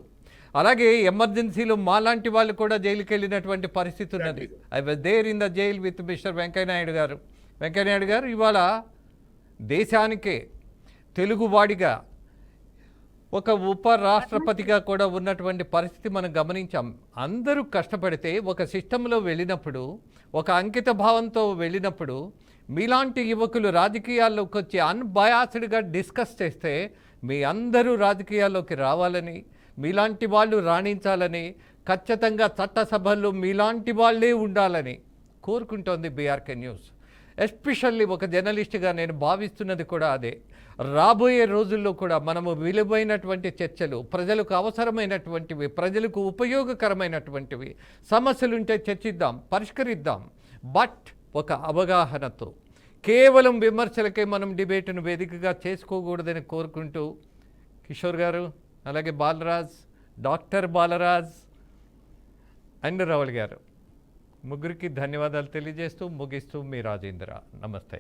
అలాగే ఎమర్జెన్సీలో మాలాంటి వాళ్ళు కూడా జైలుకి వెళ్ళినటువంటి పరిస్థితి ఉన్నది. I was there in the jail with mister Venkaiah Naidu గారు. వెంకయ్యనాయుడు గారు ఇవాళ దేశానికే తెలుగువాడిగా ఒక ఉపరాష్ట్రపతిగా కూడా ఉన్నటువంటి పరిస్థితి మనం గమనించాం. అందరూ కష్టపడితే ఒక సిస్టంలో వెళ్ళినప్పుడు, ఒక అంకిత భావంతో వెళ్ళినప్పుడు మీలాంటి యువకులు రాజకీయాల్లోకి వచ్చి అన్బయాస్డ్గా డిస్కస్ చేస్తే మీ అందరూ రాజకీయాల్లోకి రావాలని, మీలాంటి వాళ్ళు రాణించాలని, ఖచ్చితంగా చట్టసభల్లో మీలాంటి వాళ్ళే ఉండాలని కోరుకుంటోంది బీఆర్కే న్యూస్. ఎస్పెషల్లీ ఒక జర్నలిస్ట్గా నేను భావిస్తున్నది కూడా అదే. రాబోయే రోజుల్లో కూడా మనము విలువైనటువంటి చర్చలు, ప్రజలకు అవసరమైనటువంటివి, ప్రజలకు ఉపయోగకరమైనటువంటివి సమస్యలుంటే చర్చిద్దాం, పరిష్కరిద్దాం. బట్ ఒక అవగాహనతో, కేవలం విమర్శలకే మనం డిబేట్ను వేదికగా చేసుకోకూడదని కోరుకుంటూ కిషోర్ గారు, అలాగే బాలరాజ్, డాక్టర్ బాలరాజ్ అండ్ రవల్ గారు ముగ్గురికి ధన్యవాదాలు తెలియజేస్తూ ముగిస్తూ మీ రాజేంద్ర. నమస్తే.